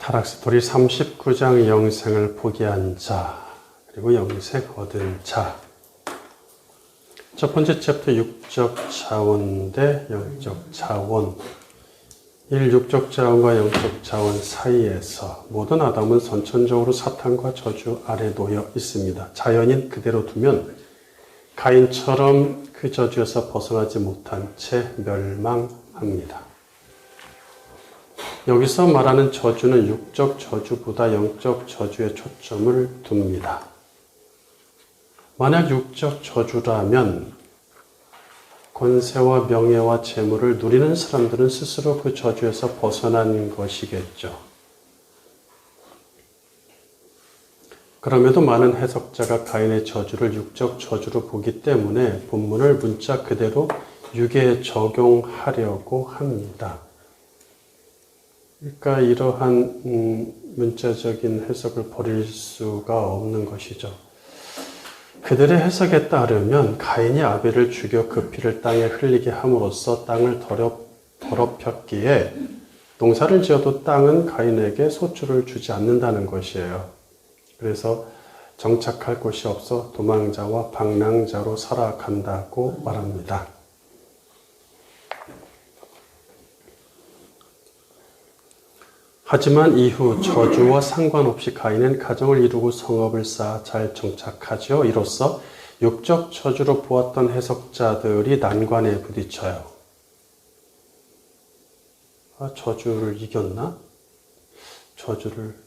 타락스토리 39장 영생을 포기한 자, 그리고 영생 얻은 자. 첫 번째 챕터 육적 자원 대 영적 자원. 육적 자원과 영적 자원 사이에서 모든 아담은 선천적으로 사탄과 저주 아래 놓여 있습니다. 자연인 그대로 두면 가인처럼 그 저주에서 벗어나지 못한 채 멸망합니다. 여기서 말하는 저주는 육적 저주보다 영적 저주에 초점을 둡니다. 만약 육적 저주라면 권세와 명예와 재물을 누리는 사람들은 스스로 그 저주에서 벗어난 것이겠죠. 그럼에도 많은 해석자가 가인의 저주를 육적 저주로 보기 때문에 본문을 문자 그대로 육에 적용하려고 합니다. 그러니까 이러한 문자적인 해석을 버릴 수가 없는 것이죠. 그들의 해석에 따르면 가인이 아벨을 죽여 그 피를 땅에 흘리게 함으로써 땅을 더럽혔기에 농사를 지어도 땅은 가인에게 소출을 주지 않는다는 것이에요. 그래서 정착할 곳이 없어 도망자와 방랑자로 살아간다고 말합니다. 하지만 이후 저주와 상관없이 가인은 가정을 이루고 성읍을 쌓아 잘 정착하죠. 이로써 육적 저주로 보았던 해석자들이 난관에 부딪혀요. 저주를 이겼나? 저주를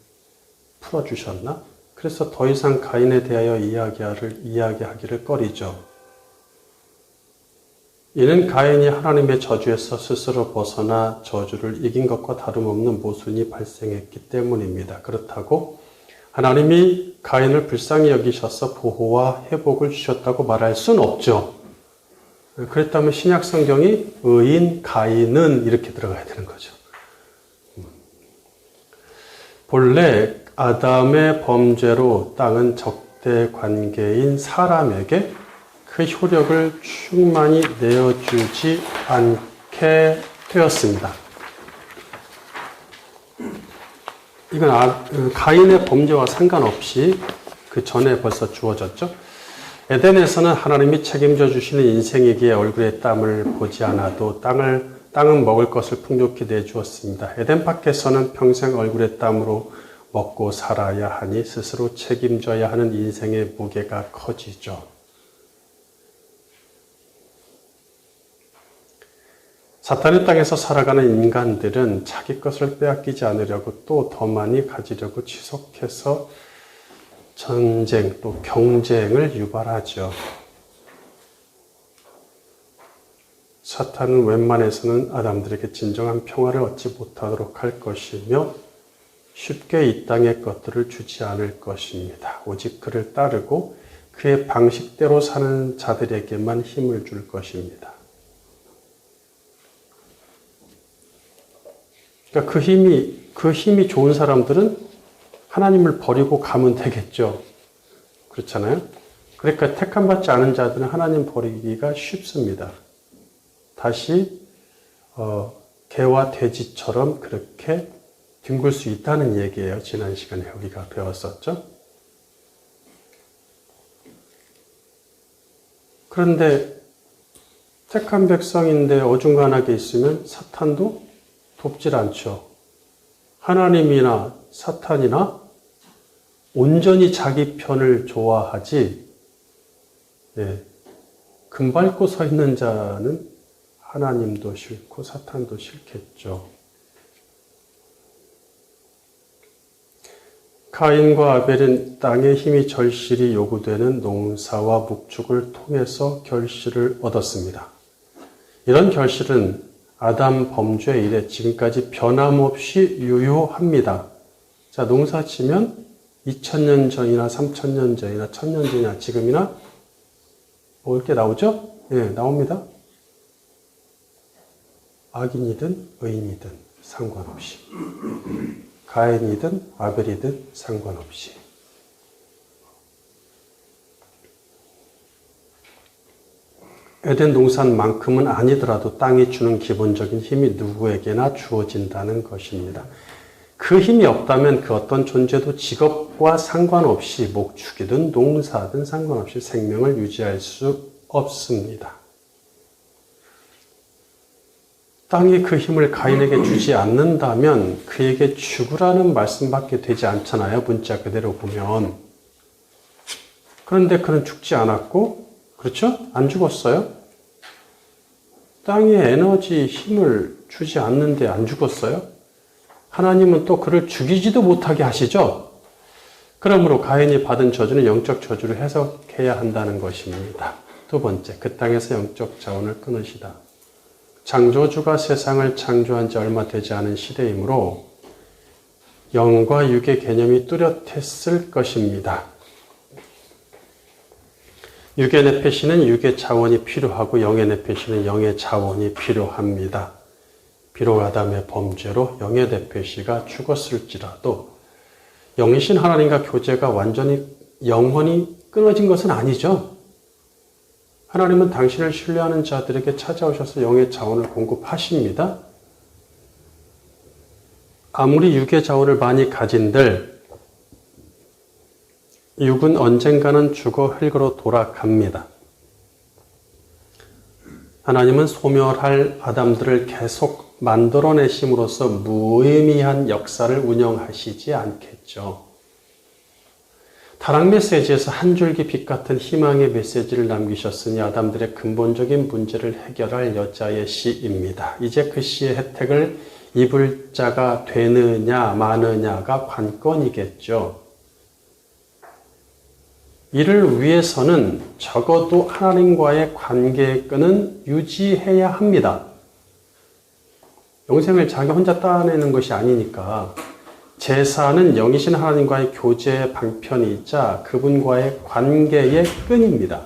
풀어주셨나? 그래서 더 이상 가인에 대하여 이야기하기를 꺼리죠. 이는 가인이 하나님의 저주에서 스스로 벗어나 저주를 이긴 것과 다름없는 모순이 발생했기 때문입니다. 그렇다고 하나님이 가인을 불쌍히 여기셔서 보호와 회복을 주셨다고 말할 수는 없죠. 그랬다면 신약 성경이 의인 가인은 이렇게 들어가야 되는 거죠. 본래 아담의 범죄로 땅은 적대 관계인 사람에게 그 효력을 충만히 내어주지 않게 되었습니다. 이건 가인의 범죄와 상관없이 그 전에 벌써 주어졌죠. 에덴에서는 하나님이 책임져 주시는 인생이기에 얼굴에 땀을 보지 않아도 땅은 먹을 것을 풍족히 내주었습니다. 에덴 밖에서는 평생 얼굴에 땀으로 먹고 살아야 하니 스스로 책임져야 하는 인생의 무게가 커지죠. 사탄의 땅에서 살아가는 인간들은 자기 것을 빼앗기지 않으려고 또 더 많이 가지려고 지속해서 전쟁 또 경쟁을 유발하죠. 사탄은 웬만해서는 아담들에게 진정한 평화를 얻지 못하도록 할 것이며 쉽게 이 땅의 것들을 주지 않을 것입니다. 오직 그를 따르고 그의 방식대로 사는 자들에게만 힘을 줄 것입니다. 그러니까 그 힘이 좋은 사람들은 하나님을 버리고 가면 되겠죠. 그렇잖아요? 그러니까 택함받지 않은 자들은 하나님 버리기가 쉽습니다. 다시 개와 돼지처럼 그렇게 뒹굴 수 있다는 얘기예요. 지난 시간에 우리가 배웠었죠. 그런데 택한 백성인데 어중간하게 있으면 사탄도 돕질 않죠. 하나님이나 사탄이나 온전히 자기 편을 좋아하지, 금 밟고 서 있는 자는 하나님도 싫고 사탄도 싫겠죠. 가인과 아벨은 땅의 힘이 절실히 요구되는 농사와 목축을 통해서 결실을 얻었습니다. 이런 결실은 아담 범죄 이래 지금까지 변함없이 유효합니다. 자, 농사 치면 2000년 전이나 3000년 전이나 1000년 전이나 지금이나 먹을 게 나오죠? 나옵니다. 악인이든 의인이든 상관없이. 가인이든 아벨이든 상관없이. 에덴 동산만큼은 아니더라도 땅이 주는 기본적인 힘이 누구에게나 주어진다는 것입니다. 그 힘이 없다면 그 어떤 존재도 직업과 상관없이 목축이든 농사든 상관없이 생명을 유지할 수 없습니다. 땅이 그 힘을 가인에게 주지 않는다면 그에게 죽으라는 말씀밖에 되지 않잖아요. 문자 그대로 보면. 그런데 그는 죽지 않았고, 그렇죠? 안 죽었어요? 땅에 에너지, 힘을 주지 않는데 안 죽었어요? 하나님은 또 그를 죽이지도 못하게 하시죠? 그러므로 가인이 받은 저주는 영적 저주를 해석해야 한다는 것입니다. 두 번째, 그 땅에서 영적 자원을 끊으시다. 창조주가 세상을 창조한 지 얼마 되지 않은 시대이므로 영과 육의 개념이 뚜렷했을 것입니다. 육의 네페시는 육의 자원이 필요하고 영의 네페시는 영의 자원이 필요합니다. 비록 아담의 범죄로 영의 네페시가 죽었을지라도 영이신 하나님과 교제가 완전히 영원히 끊어진 것은 아니죠. 하나님은 당신을 신뢰하는 자들에게 찾아오셔서 영의 자원을 공급하십니다. 아무리 육의 자원을 많이 가진들 육은 언젠가는 죽어 흙으로 돌아갑니다. 하나님은 소멸할 아담들을 계속 만들어내심으로써 무의미한 역사를 운영하시지 않겠죠. 타락 메시지에서 한 줄기 빛 같은 희망의 메시지를 남기셨으니 아담들의 근본적인 문제를 해결할 여자의 시입니다. 이제 그 시의 혜택을 입을 자가 되느냐 마느냐가 관건이겠죠. 이를 위해서는 적어도 하나님과의 관계끈은 유지해야 합니다. 영생을 자기 혼자 따내는 것이 아니니까 제사는 영이신 하나님과의 교제의 방편이자 그분과의 관계의 끈입니다.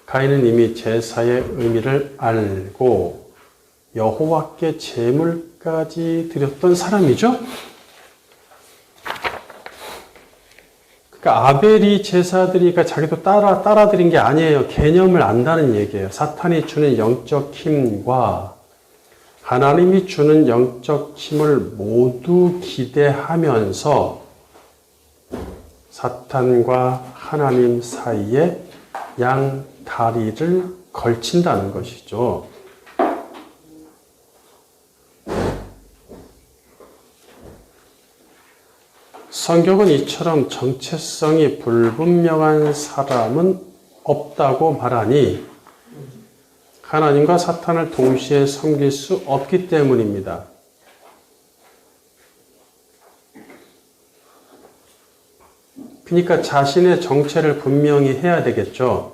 가인은 이미 제사의 의미를 알고 여호와께 제물까지 드렸던 사람이죠. 그러니까 아벨이 제사드리니까 자기도 따라드린 게 아니에요. 개념을 안다는 얘기예요. 사탄이 주는 영적 힘과 하나님이 주는 영적 힘을 모두 기대하면서 사탄과 하나님 사이에 양 다리를 걸친다는 것이죠. 성경은 이처럼 정체성이 불분명한 사람은 없다고 말하니 하나님과 사탄을 동시에 섬길 수 없기 때문입니다. 그러니까 자신의 정체를 분명히 해야 되겠죠.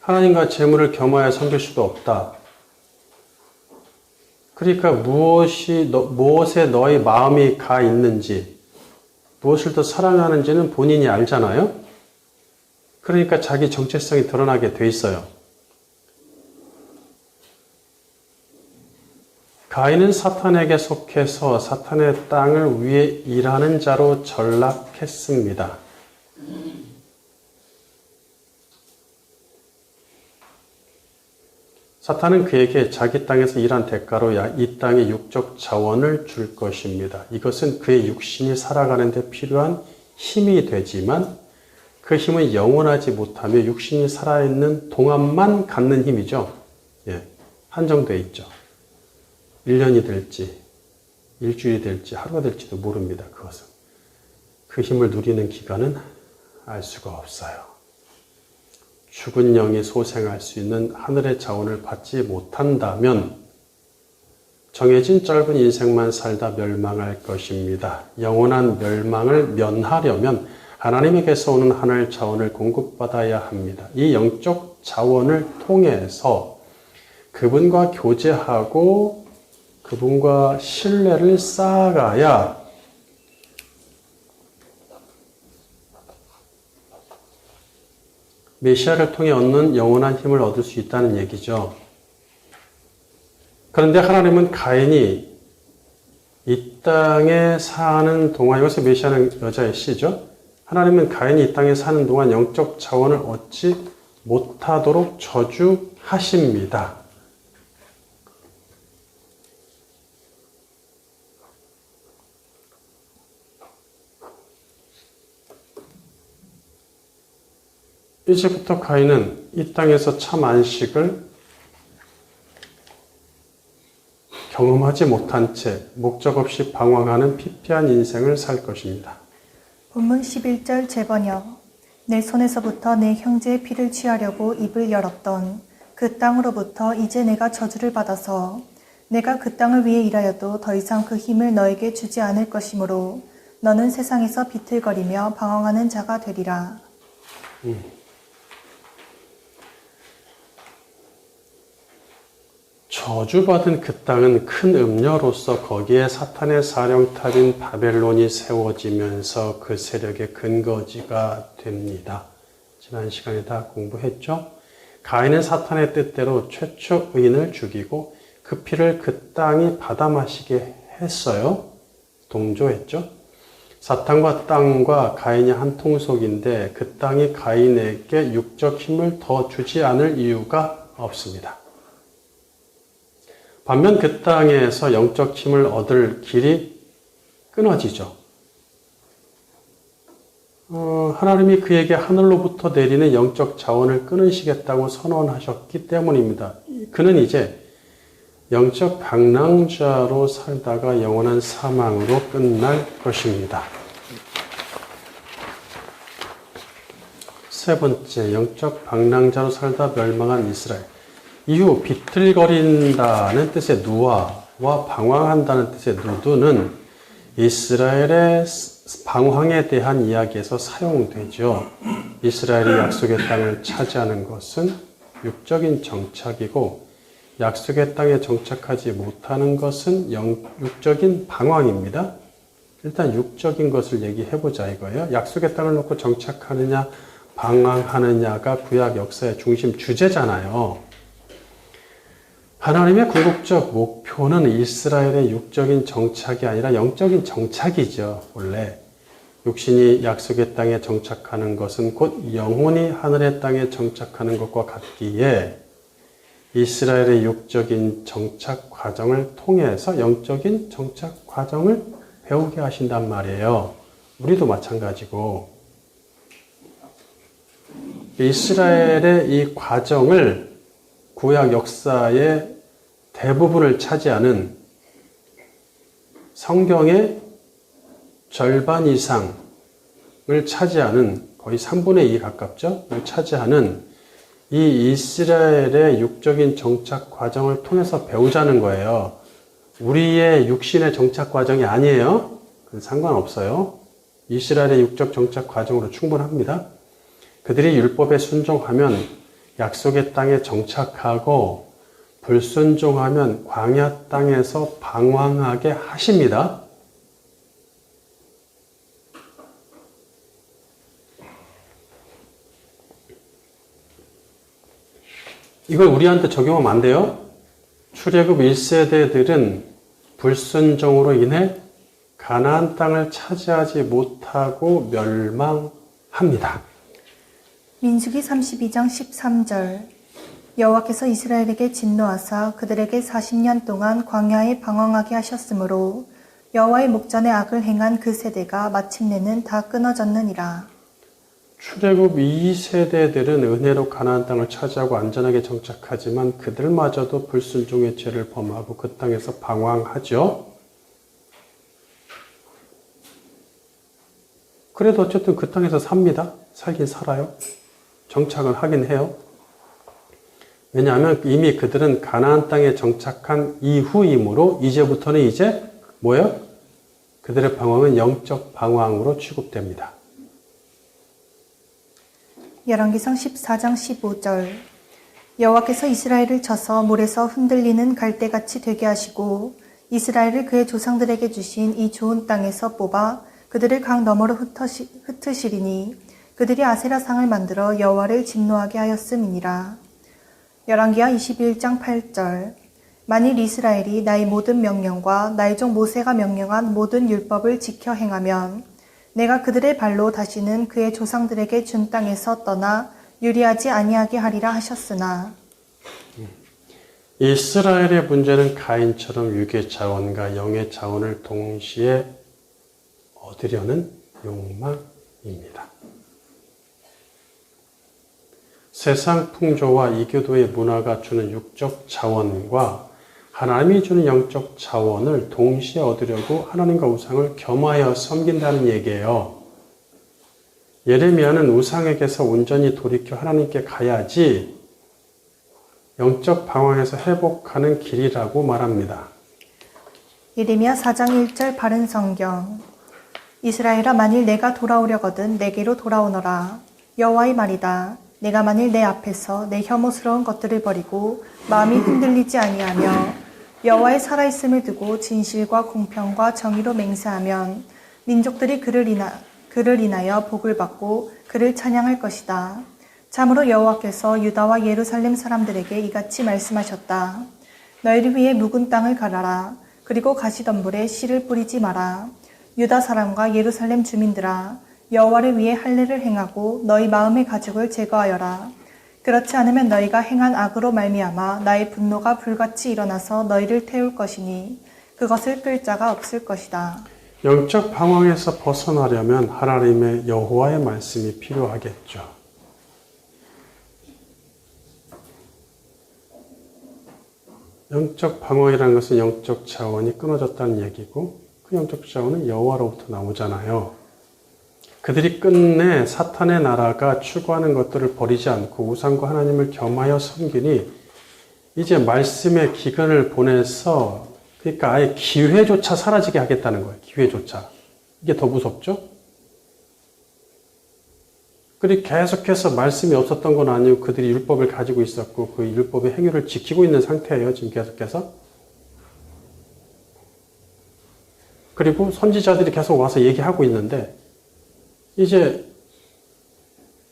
하나님과 재물을 겸하여 섬길 수도 없다. 그러니까 무엇에 너의 마음이 가 있는지, 무엇을 더 사랑하는지는 본인이 알잖아요. 그러니까 자기 정체성이 드러나게 돼 있어요. 가인은 사탄에게 속해서 사탄의 땅을 위해 일하는 자로 전락했습니다. 사탄은 그에게 자기 땅에서 일한 대가로 이 땅의 육적 자원을 줄 것입니다. 이것은 그의 육신이 살아가는 데 필요한 힘이 되지만 그 힘은 영원하지 못하며 육신이 살아있는 동안만 갖는 힘이죠. 한정되어 있죠. 1년이 될지 일주일이 될지 하루가 될지도 모릅니다. 그것은. 그 힘을 누리는 기간은 알 수가 없어요. 죽은 영이 소생할 수 있는 하늘의 자원을 받지 못한다면 정해진 짧은 인생만 살다 멸망할 것입니다. 영원한 멸망을 면하려면 하나님에게서 오는 하늘 자원을 공급받아야 합니다. 이 영적 자원을 통해서 그분과 교제하고 그분과 신뢰를 쌓아가야 메시아를 통해 얻는 영원한 힘을 얻을 수 있다는 얘기죠. 그런데 하나님은 가인이 이 땅에 사는 동안, 여기서 메시아는 여자의 씨죠. 하나님은 가인이 이 땅에 사는 동안 영적 자원을 얻지 못하도록 저주하십니다. 이제부터 가인은 이 땅에서 참 안식을 경험하지 못한 채 목적 없이 방황하는 피폐한 인생을 살 것입니다. 본문 11절 재번역. 내 손에서부터 내 형제의 피를 취하려고 입을 열었던 그 땅으로부터 이제 내가 저주를 받아서 내가 그 땅을 위해 일하여도 더 이상 그 힘을 너에게 주지 않을 것이므로 너는 세상에서 비틀거리며 방황하는 자가 되리라. 저주받은 그 땅은 큰 음녀로서 거기에 사탄의 사령탑인 바벨론이 세워지면서 그 세력의 근거지가 됩니다. 지난 시간에 다 공부했죠? 가인은 사탄의 뜻대로 최초 의인을 죽이고 그 피를 그 땅이 받아 마시게 했어요. 동조했죠? 사탄과 땅과 가인이 한 통속인데 그 땅이 가인에게 육적 힘을 더 주지 않을 이유가 없습니다. 반면 그 땅에서 영적 힘을 얻을 길이 끊어지죠. 하나님이 그에게 하늘로부터 내리는 영적 자원을 끊으시겠다고 선언하셨기 때문입니다. 그는 이제 영적 방랑자로 살다가 영원한 사망으로 끝날 것입니다. 세 번째, 영적 방랑자로 살다 멸망한 이스라엘. 이후 비틀거린다는 뜻의 누아와 방황한다는 뜻의 누드는 이스라엘의 방황에 대한 이야기에서 사용되죠. 이스라엘이 약속의 땅을 차지하는 것은 육적인 정착이고 약속의 땅에 정착하지 못하는 것은 육적인 방황입니다. 일단 육적인 것을 얘기해보자 이거예요. 약속의 땅을 놓고 정착하느냐 방황하느냐가 구약 역사의 중심 주제잖아요. 하나님의 궁극적 목표는 이스라엘의 육적인 정착이 아니라 영적인 정착이죠. 원래 육신이 약속의 땅에 정착하는 것은 곧 영혼이 하늘의 땅에 정착하는 것과 같기에 이스라엘의 육적인 정착 과정을 통해서 영적인 정착 과정을 배우게 하신단 말이에요. 우리도 마찬가지고 이스라엘의 이 과정을 구약 역사의 대부분을 차지하는 성경의 절반 이상을 차지하는 거의 3분의 2 가깝죠? 차지하는 이 이스라엘의 육적인 정착 과정을 통해서 배우자는 거예요. 우리의 육신의 정착 과정이 아니에요. 그건 상관없어요. 이스라엘의 육적 정착 과정으로 충분합니다. 그들이 율법에 순종하면 약속의 땅에 정착하고 불순종하면 광야 땅에서 방황하게 하십니다. 이걸 우리한테 적용하면 안 돼요. 출애굽 1세대들은 불순종으로 인해 가나안 땅을 차지하지 못하고 멸망합니다. 민수기 32장 13절. 여호와께서 이스라엘에게 진노하사 그들에게 40년 동안 광야에 방황하게 하셨으므로 여호와의 목전에 악을 행한 그 세대가 마침내는 다 끊어졌느니라. 출애굽 2세대들은 은혜로 가나안 땅을 차지하고 안전하게 정착하지만 그들마저도 불순종의 죄를 범하고 그 땅에서 방황하죠. 그래도 어쨌든 그 땅에서 삽니다. 살긴 살아요. 정착은 하긴 해요. 왜냐하면 이미 그들은 가나안 땅에 정착한 이후이므로 이제부터는 이제 뭐예요? 그들의 방황은 영적 방황으로 취급됩니다. 열왕기상 14장 15절. 여호와께서 이스라엘을 쳐서 물에서 흔들리는 갈대같이 되게 하시고 이스라엘을 그의 조상들에게 주신 이 좋은 땅에서 뽑아 그들을 강 너머로 흩으시리니 그들이 아세라상을 만들어 여호와를 진노하게 하였음이니라. 열왕기하 21장 8절. 만일 이스라엘이 나의 모든 명령과 나의 종 모세가 명령한 모든 율법을 지켜 행하면 내가 그들의 발로 다시는 그의 조상들에게 준 땅에서 떠나 유리하지 아니하게 하리라 하셨으나 이스라엘의 문제는 가인처럼 육의 자원과 영의 자원을 동시에 얻으려는 욕망입니다. 세상 풍조와 이교도의 문화가 주는 육적 자원과 하나님이 주는 영적 자원을 동시에 얻으려고 하나님과 우상을 겸하여 섬긴다는 얘기예요. 예레미야는 우상에게서 온전히 돌이켜 하나님께 가야지 영적 방황에서 회복하는 길이라고 말합니다. 예레미야 4장 1절 바른 성경. 이스라엘아, 만일 내가 돌아오려거든 내게로 돌아오너라. 여호와의 말이다. 내가 만일 내 앞에서 내 혐오스러운 것들을 버리고 마음이 흔들리지 아니하며 여호와의 살아있음을 두고 진실과 공평과 정의로 맹세하면 민족들이 그를 인하여 복을 받고 그를 찬양할 것이다. 참으로 여호와께서 유다와 예루살렘 사람들에게 이같이 말씀하셨다. 너희를 위해 묵은 땅을 갈아라. 그리고 가시덤불에 씨를 뿌리지 마라. 유다 사람과 예루살렘 주민들아, 여호와를 위해 할례를 행하고 너희 마음의 가죽을 제거하여라. 그렇지 않으면 너희가 행한 악으로 말미암아 나의 분노가 불같이 일어나서 너희를 태울 것이니 그것을 끌 자가 없을 것이다. 영적 방황에서 벗어나려면 하나님의 여호와의 말씀이 필요하겠죠. 영적 방황이라는 것은 영적 자원이 끊어졌다는 얘기고 그 영적 자원은 여호와로부터 나오잖아요. 그들이 끝내 사탄의 나라가 추구하는 것들을 버리지 않고 우상과 하나님을 겸하여 섬기니 이제 말씀의 기근을 보내서 그러니까 아예 기회조차 사라지게 하겠다는 거예요. 기회조차. 이게 더 무섭죠? 그들이 계속해서 말씀이 없었던 건 아니고 그들이 율법을 가지고 있었고 그 율법의 행위를 지키고 있는 상태예요. 지금 계속해서. 그리고 선지자들이 계속 와서 얘기하고 있는데 이제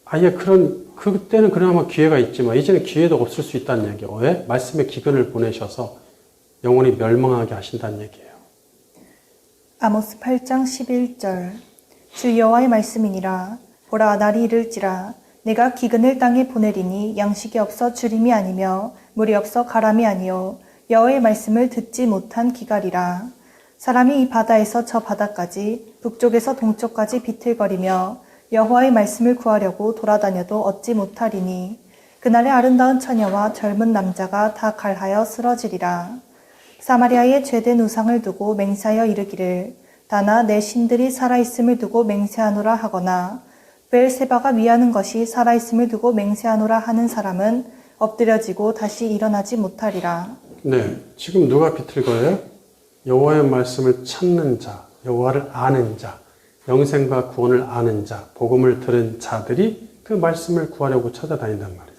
아예 그때는 그나마 기회가 있지만 이제는 기회도 없을 수 있다는 얘기예요. 왜? 말씀의 기근을 보내셔서 영원히 멸망하게 하신다는 얘기예요. 아모스 8장 11절. 주 여호와의 말씀이니라. 보라, 날이 이를지라. 내가 기근을 땅에 보내리니 양식이 없어 주림이 아니며 물이 없어 가람이 아니요 여호와의 말씀을 듣지 못한 기갈이라. 사람이 이 바다에서 저 바다까지 북쪽에서 동쪽까지 비틀거리며 여호와의 말씀을 구하려고 돌아다녀도 얻지 못하리니 그날에 아름다운 처녀와 젊은 남자가 다 갈하여 쓰러지리라. 사마리아의 죄된 우상을 두고 맹세하여 이르기를 다나 내 신들이 살아있음을 두고 맹세하노라 하거나 베엘세바가 위하는 것이 살아있음을 두고 맹세하노라 하는 사람은 엎드려지고 다시 일어나지 못하리라. 네, 지금 누가 비틀거려요? 여호와의 말씀을 찾는 자, 여호와를 아는 자, 영생과 구원을 아는 자, 복음을 들은 자들이 그 말씀을 구하려고 찾아다닌단 말이에요.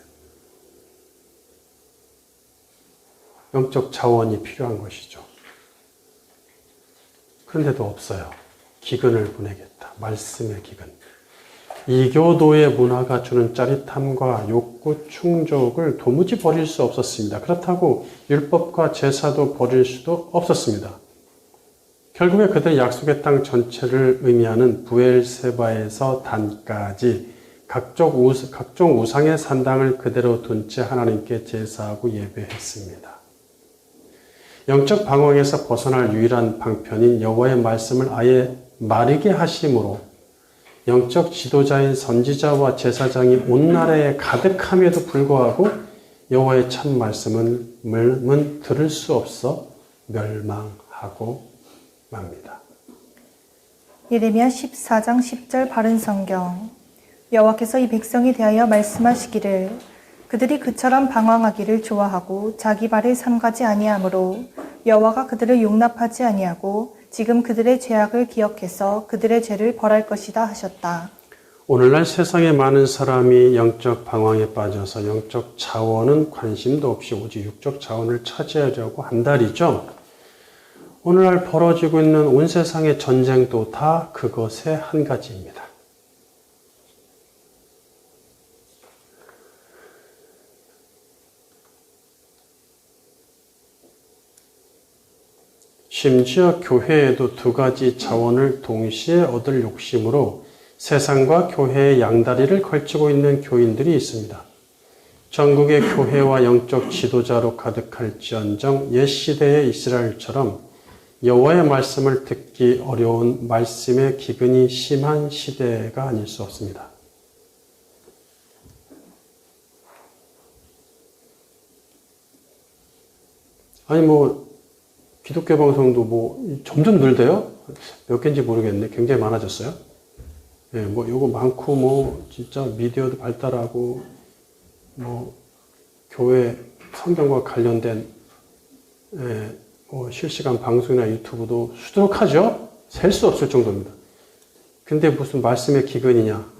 영적 자원이 필요한 것이죠. 그런데도 없어요. 기근을 보내겠다. 말씀의 기근. 이교도의 문화가 주는 짜릿함과 욕구 충족을 도무지 버릴 수 없었습니다. 그렇다고 율법과 제사도 버릴 수도 없었습니다. 결국에 그들의 약속의 땅 전체를 의미하는 부엘세바에서 단까지 각종 우상의 산당을 그대로 둔 채 하나님께 제사하고 예배했습니다. 영적 방황에서 벗어날 유일한 방편인 여호와의 말씀을 아예 마르게 하심으로 영적 지도자인 선지자와 제사장이 온 나라에 가득함에도 불구하고 여호와의 참 말씀은 들을 수 없어 멸망하고 맙니다. 예레미야 14장 10절 바른 성경. 여호와께서 이 백성에 대하여 말씀하시기를 그들이 그처럼 방황하기를 좋아하고 자기 발을 삼가지 아니하므로 여호와가 그들을 용납하지 아니하고 지금 그들의 죄악을 기억해서 그들의 죄를 벌할 것이다 하셨다. 오늘날 세상에 많은 사람이 영적 방황에 빠져서 영적 자원은 관심도 없이 오직 육적 자원을 차지하려고 한달이죠. 오늘날 벌어지고 있는 온 세상의 전쟁도 다 그것의 한 가지입니다. 심지어 교회에도 두 가지 자원을 동시에 얻을 욕심으로 세상과 교회의 양다리를 걸치고 있는 교인들이 있습니다. 전국의 교회와 영적 지도자로 가득할지언정 옛 시대의 이스라엘처럼 여호와의 말씀을 듣기 어려운 말씀의 기근이 심한 시대가 아닐 수 없습니다. 아니 기독교 방송도 점점 늘대요? 몇 개인지 모르겠네. 굉장히 많아졌어요. 예, 요거 많고, 진짜 미디어도 발달하고, 교회 성경과 관련된, 실시간 방송이나 유튜브도 수두룩하죠? 셀 수 없을 정도입니다. 근데 무슨 말씀의 기근이냐?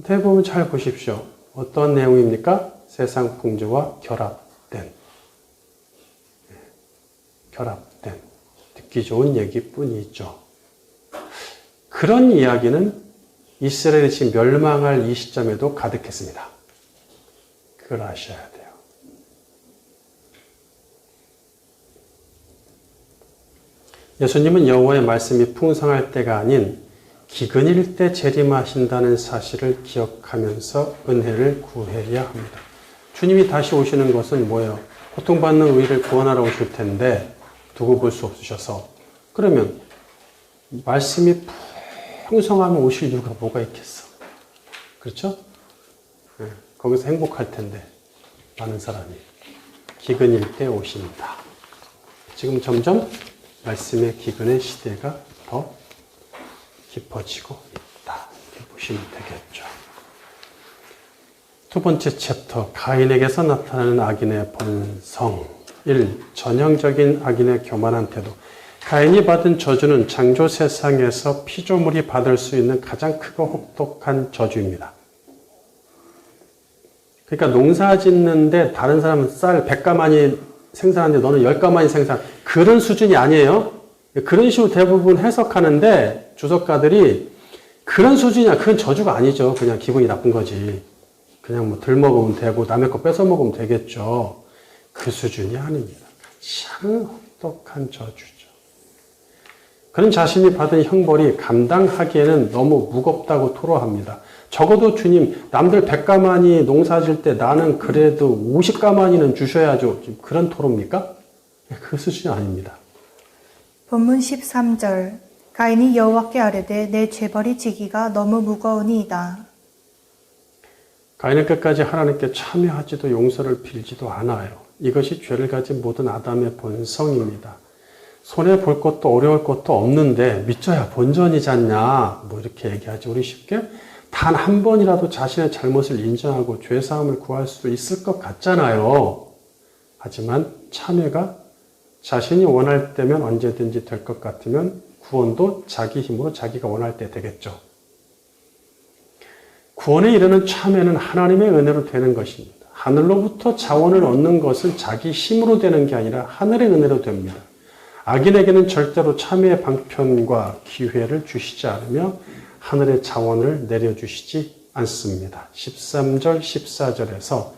대부분 잘 보십시오. 어떤 내용입니까? 세상 풍조와 결합된, 듣기 좋은 얘기뿐이죠. 그런 이야기는 이스라엘이 지금 멸망할 이 시점에도 가득했습니다. 그걸 아셔야 돼요. 예수님은 여호와의 말씀이 풍성할 때가 아닌 기근일 때 재림하신다는 사실을 기억하면서 은혜를 구해야 합니다. 주님이 다시 오시는 것은 뭐예요? 고통받는 의를 구원하러 오실 텐데 두고 볼 수 없으셔서, 그러면 말씀이 풍성하면 오실 이유가 뭐가 있겠어? 그렇죠? 거기서 행복할 텐데 많은 사람이 기근일 때 오신다. 지금 점점 말씀의 기근의 시대가 더 깊어지고 있다. 이렇게 보시면 되겠죠. 두 번째 챕터, 가인에게서 나타나는 악인의 본성. 1. 전형적인 악인의 교만한 태도. 가인이 받은 저주는 창조 세상에서 피조물이 받을 수 있는 가장 크고 혹독한 저주입니다. 그러니까 농사 짓는데 다른 사람은 쌀 100가마니 생산하는데 너는 10가마니 생산, 그런 수준이 아니에요. 그런 식으로 대부분 해석하는데 주석가들이 그런 수준이야. 그건 저주가 아니죠. 그냥 기분이 나쁜 거지. 그냥 덜 먹으면 되고 남의 거 뺏어 먹으면 되겠죠. 그 수준이 아닙니다. 가장 혹독한 저주죠. 그는 자신이 받은 형벌이 감당하기에는 너무 무겁다고 토로합니다. 적어도 주님, 남들 100가마니 농사 질 때 나는 그래도 50가마니는 주셔야죠. 그런 토로입니까? 그 수준이 아닙니다. 본문 13절. 가인이 여호와께 아뢰되 내 죄벌이 지기가 너무 무거우니이다. 가인은 끝까지 하나님께 참여하지도 용서를 빌지도 않아요. 이것이 죄를 가진 모든 아담의 본성입니다. 손해 볼 것도 어려울 것도 없는데 믿져야 본전이지 않냐, 이렇게 얘기하지. 우리 쉽게 단 한 번이라도 자신의 잘못을 인정하고 죄사함을 구할 수 있을 것 같잖아요. 하지만 참회가 자신이 원할 때면 언제든지 될 것 같으면 구원도 자기 힘으로 자기가 원할 때 되겠죠. 구원에 이르는 참회는 하나님의 은혜로 되는 것입니다. 하늘로부터 자원을 얻는 것은 자기 힘으로 되는 게 아니라 하늘의 은혜로 됩니다. 악인에게는 절대로 참회의 방편과 기회를 주시지 않으며 하늘의 자원을 내려주시지 않습니다. 13절, 14절에서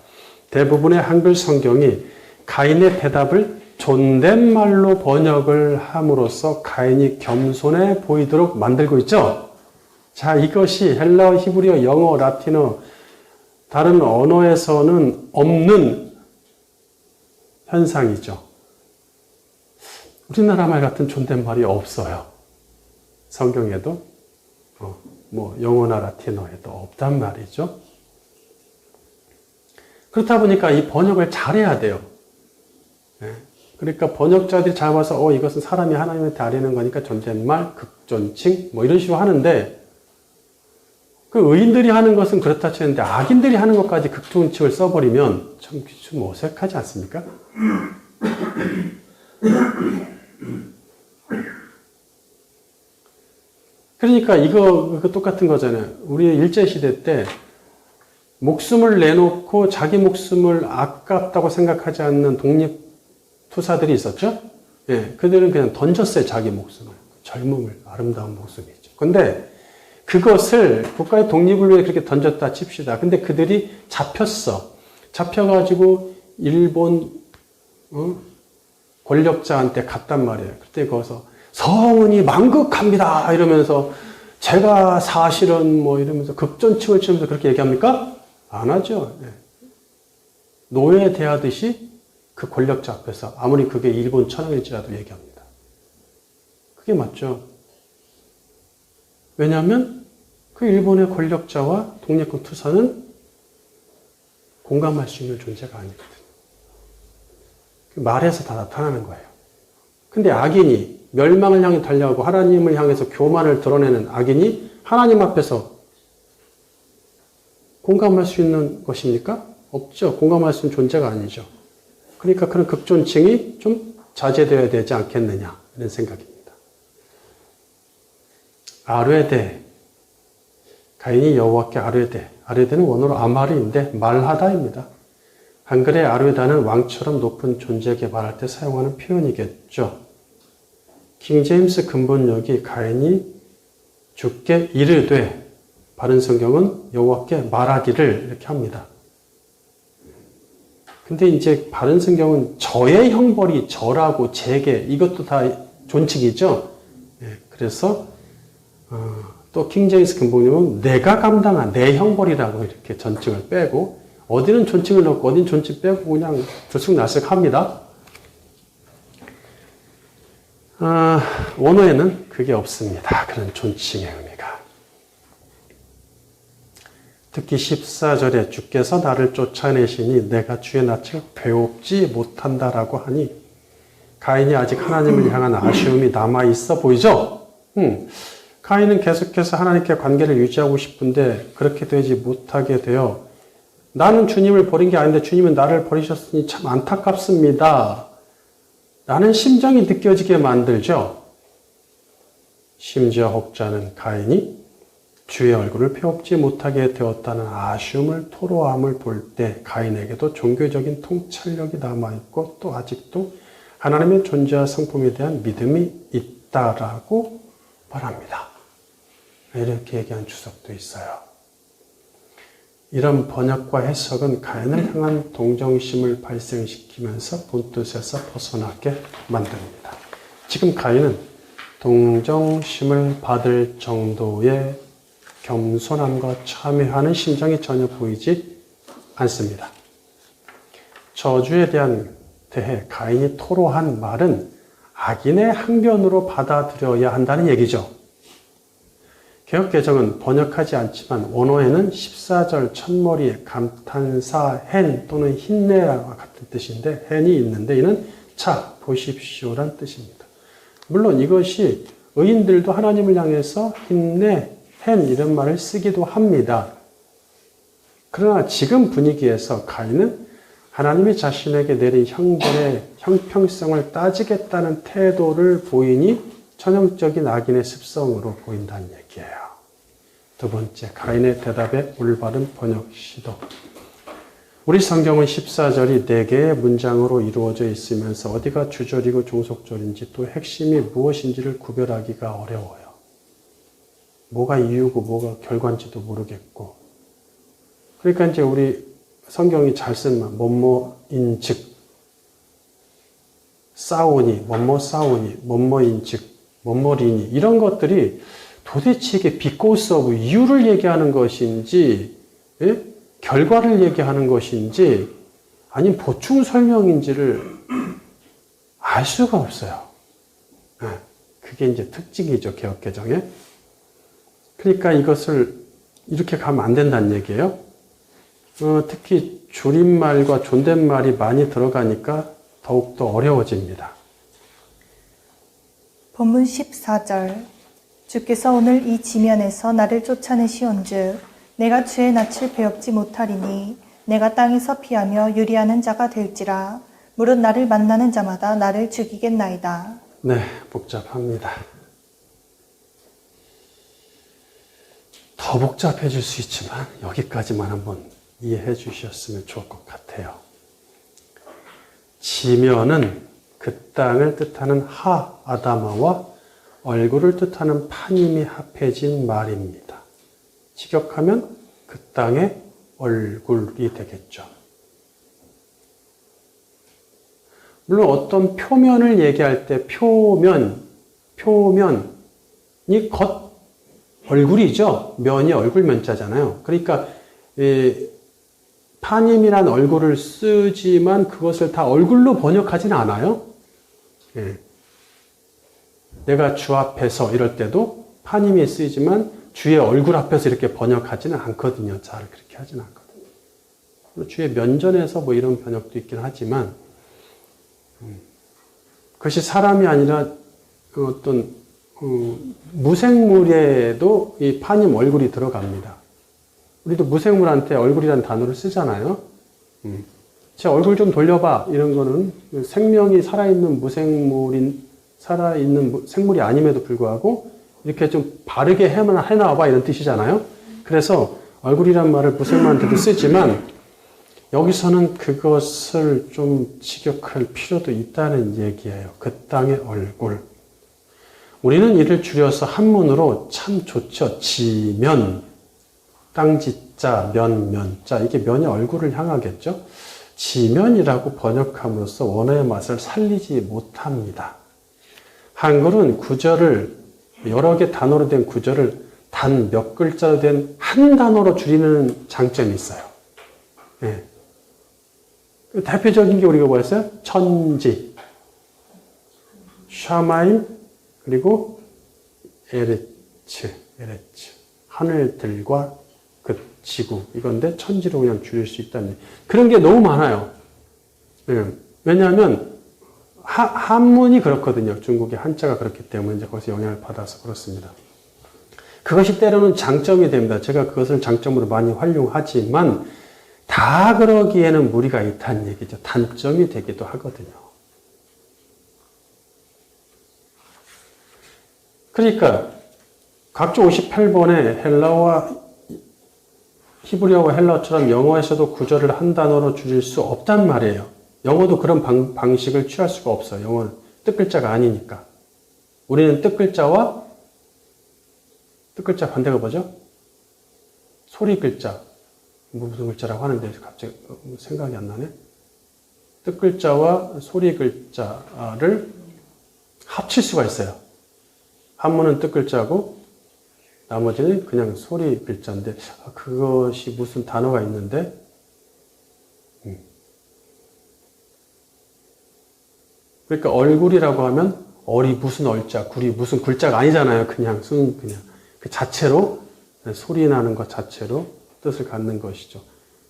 대부분의 한글 성경이 가인의 대답을 존댓말로 번역을 함으로써 가인이 겸손해 보이도록 만들고 있죠. 자, 이것이 헬라어, 히브리어, 영어, 라틴어, 다른 언어에서는 없는 현상이죠. 우리나라 말 같은 존댓말이 없어요. 성경에도, 영어나 라틴어에도 없단 말이죠. 그렇다 보니까 이 번역을 잘해야 돼요. 그러니까 번역자들이 잘 봐서, 이것은 사람이 하나님한테 아뢰는 거니까 존댓말, 극존칭, 이런 식으로 하는데, 그 의인들이 하는 것은 그렇다 치는데 악인들이 하는 것까지 극존칭을 써버리면 좀 어색하지 않습니까? 그러니까 이거 똑같은 거잖아요. 우리 일제시대 때 목숨을 내놓고 자기 목숨을 아깝다고 생각하지 않는 독립투사들이 있었죠? 예, 그들은 그냥 던졌어요, 자기 목숨을. 젊음을, 아름다운 목숨이죠. 근데 그것을 국가의 독립을 위해 그렇게 던졌다 칩시다. 근데 그들이 잡혔어. 잡혀가지고 일본 권력자한테 갔단 말이에요. 그때 거기서 성은이 망극합니다 이러면서 제가 사실은 뭐 이러면서 극존칭을 치면서 그렇게 얘기합니까? 안 하죠. 예. 노예 대하듯이 그 권력자 앞에서 아무리 그게 일본 천황일지라도 얘기합니다. 그게 맞죠. 왜냐하면 그 일본의 권력자와 독립군 투사는 공감할 수 있는 존재가 아니거든요. 말에서 다 나타나는 거예요. 근데 악인이 멸망을 향해 달려가고 하나님을 향해서 교만을 드러내는 악인이 하나님 앞에서 공감할 수 있는 것입니까? 없죠. 공감할 수 있는 존재가 아니죠. 그러니까 그런 극존칭이 좀 자제되어야 되지 않겠느냐 이런 생각입니다. 아뢰되, 가인이 여호와께 아뢰되, 아뢰되는 원어로 아마르인데 말하다입니다. 한글의 아뢰다는 왕처럼 높은 존재에게 말할 때 사용하는 표현이겠죠. 킹제임스 근본역이 가인이 주께 이르되, 바른 성경은 여호와께 말하기를 이렇게 합니다. 근데 이제 바른 성경은 저의 형벌이 저라고 제게 이것도 다 존칭이죠. 예, 그래서 또 킹제임스 근본역은 내가 감당한 내 형벌이라고 이렇게 전칭을 빼고 어디는 존칭을 넣고 어디는 존칭 빼고 그냥 들쑥날쑥 합니다. 원어에는 그게 없습니다. 그런 존칭의 의미가. 특히 14절에 주께서 나를 쫓아내시니 내가 주의 낯을 배웁지 못한다라고 하니 가인이 아직 하나님을 향한 아쉬움이 남아있어 보이죠? 가인은 계속해서 하나님께 관계를 유지하고 싶은데 그렇게 되지 못하게 되어 나는 주님을 버린 게 아닌데 주님은 나를 버리셨으니 참 안타깝습니다. 라는 심정이 느껴지게 만들죠. 심지어 혹자는 가인이 주의 얼굴을 펴옵지 못하게 되었다는 아쉬움을 토로함을 볼 때 가인에게도 종교적인 통찰력이 남아있고 또 아직도 하나님의 존재와 성품에 대한 믿음이 있다라고 말합니다. 이렇게 얘기한 주석도 있어요. 이런 번역과 해석은 가인을 향한 동정심을 발생시키면서 본뜻에서 벗어나게 만듭니다. 지금 가인은 동정심을 받을 정도의 겸손함과 참여하는 심정이 전혀 보이지 않습니다. 저주에 대해 가인이 토로한 말은 악인의 항변으로 받아들여야 한다는 얘기죠. 개역개정은 번역하지 않지만 원어에는 14절 첫머리에 감탄사 헨 또는 힘내와 같은 뜻인데 헨이 있는데 이는 자 보십시오란 뜻입니다. 물론 이것이 의인들도 하나님을 향해서 힘내 헨 이런 말을 쓰기도 합니다. 그러나 지금 분위기에서 가인은 하나님이 자신에게 내린 형벌의 형평성을 따지겠다는 태도를 보이니 전형적인 악인의 습성으로 보인다는 얘기예요. 두 번째, 가인의 대답에 올바른 번역 시도. 우리 성경은 14절이 4개의 문장으로 이루어져 있으면서 어디가 주절이고 종속절인지 또 핵심이 무엇인지를 구별하기가 어려워요. 뭐가 이유고 뭐가 결과인지도 모르겠고. 그러니까 이제 우리 성경이 잘 쓴 말, 뭐뭐인즉, 싸우니, 뭐뭐 싸우니, 뭐뭐인즉, 뭐뭐리니 이런 것들이 도대체 이게 because of 이유를 얘기하는 것인지, 예? 결과를 얘기하는 것인지, 아니면 보충 설명인지를 알 수가 없어요. 예. 그게 이제 특징이죠, 개역개정에. 그러니까 이것을 이렇게 가면 안 된다는 얘기예요. 특히 줄임말과 존댓말이 많이 들어가니까 더욱더 어려워집니다. 본문 14절 주께서 오늘 이 지면에서 나를 쫓아내시온즉 내가 주의 낯을 배웁지 못하리니 내가 땅에서 피하며 유리하는 자가 될지라 무릇 나를 만나는 자마다 나를 죽이겠나이다. 네, 복잡합니다. 더 복잡해질 수 있지만 여기까지만 한번 이해해 주셨으면 좋을 것 같아요. 지면은 그 땅을 뜻하는 하 아다마와 얼굴을 뜻하는 파님이 합해진 말입니다. 직역하면 그 땅의 얼굴이 되겠죠. 물론 어떤 표면을 얘기할 때 표면이 겉 얼굴이죠. 면이 얼굴 면자잖아요. 그러니까 파님이란 얼굴을 쓰지만 그것을 다 얼굴로 번역하지는 않아요. 예. 내가 주 앞에서 이럴 때도 파님이 쓰이지만 주의 얼굴 앞에서 이렇게 번역하지는 않거든요. 잘 그렇게 하지는 않거든요. 주의 면전에서 뭐 이런 번역도 있긴 하지만 그것이 사람이 아니라 어떤 무생물에도 이 파님 얼굴이 들어갑니다. 우리도 무생물한테 얼굴이라는 단어를 쓰잖아요. 제 얼굴 좀 돌려봐 이런 거는 생명이 살아있는 살아있는 생물이 아님에도 불구하고 이렇게 좀 바르게 해놔봐 이런 뜻이잖아요. 그래서 얼굴이란 말을 무생물한테도 쓰지만 여기서는 그것을 좀 직역할 필요도 있다는 얘기예요. 그 땅의 얼굴. 우리는 이를 줄여서 한문으로 참 좋죠. 지면, 땅지자, 면자. 이게 면의 얼굴을 향하겠죠. 지면이라고 번역함으로써 원어의 맛을 살리지 못합니다. 한글은 구절을 여러 개 단어로 된 구절을 단 몇 글자로 된 한 단어로 줄이는 장점이 있어요. 네. 대표적인 게 우리가 뭐였어요? 천지, 샤마임, 그리고 에레츠, 하늘들과 그 지구, 이건데 천지로 그냥 줄일 수 있다는 그런 게 너무 많아요. 네. 왜냐하면 한문이 그렇거든요. 중국의 한자가 그렇기 때문에 이제 거기서 영향을 받아서 그렇습니다. 그것이 때로는 장점이 됩니다. 제가 그것을 장점으로 많이 활용하지만 다 그러기에는 무리가 있다는 얘기죠. 단점이 되기도 하거든요. 그러니까 각조 58번에 헬라어와 히브리어와 헬라어처럼 영어에서도 구절을 한 단어로 줄일 수 없단 말이에요. 영어도 그런 방식을 취할 수가 없어요. 영어는 뜻글자가 아니니까. 우리는 뜻글자 반대가 뭐죠? 소리글자. 무슨 글자라고 하는데 갑자기 생각이 안 나네. 뜻글자와 소리글자를 합칠 수가 있어요. 한문은 뜻글자고 나머지는 그냥 소리글자인데 그것이 무슨 단어가 있는데 그러니까 얼굴이라고 하면 얼이 무슨 얼자, 굴이 무슨 굴자가 아니잖아요. 그냥 그 자체로 소리 나는 것 자체로 뜻을 갖는 것이죠.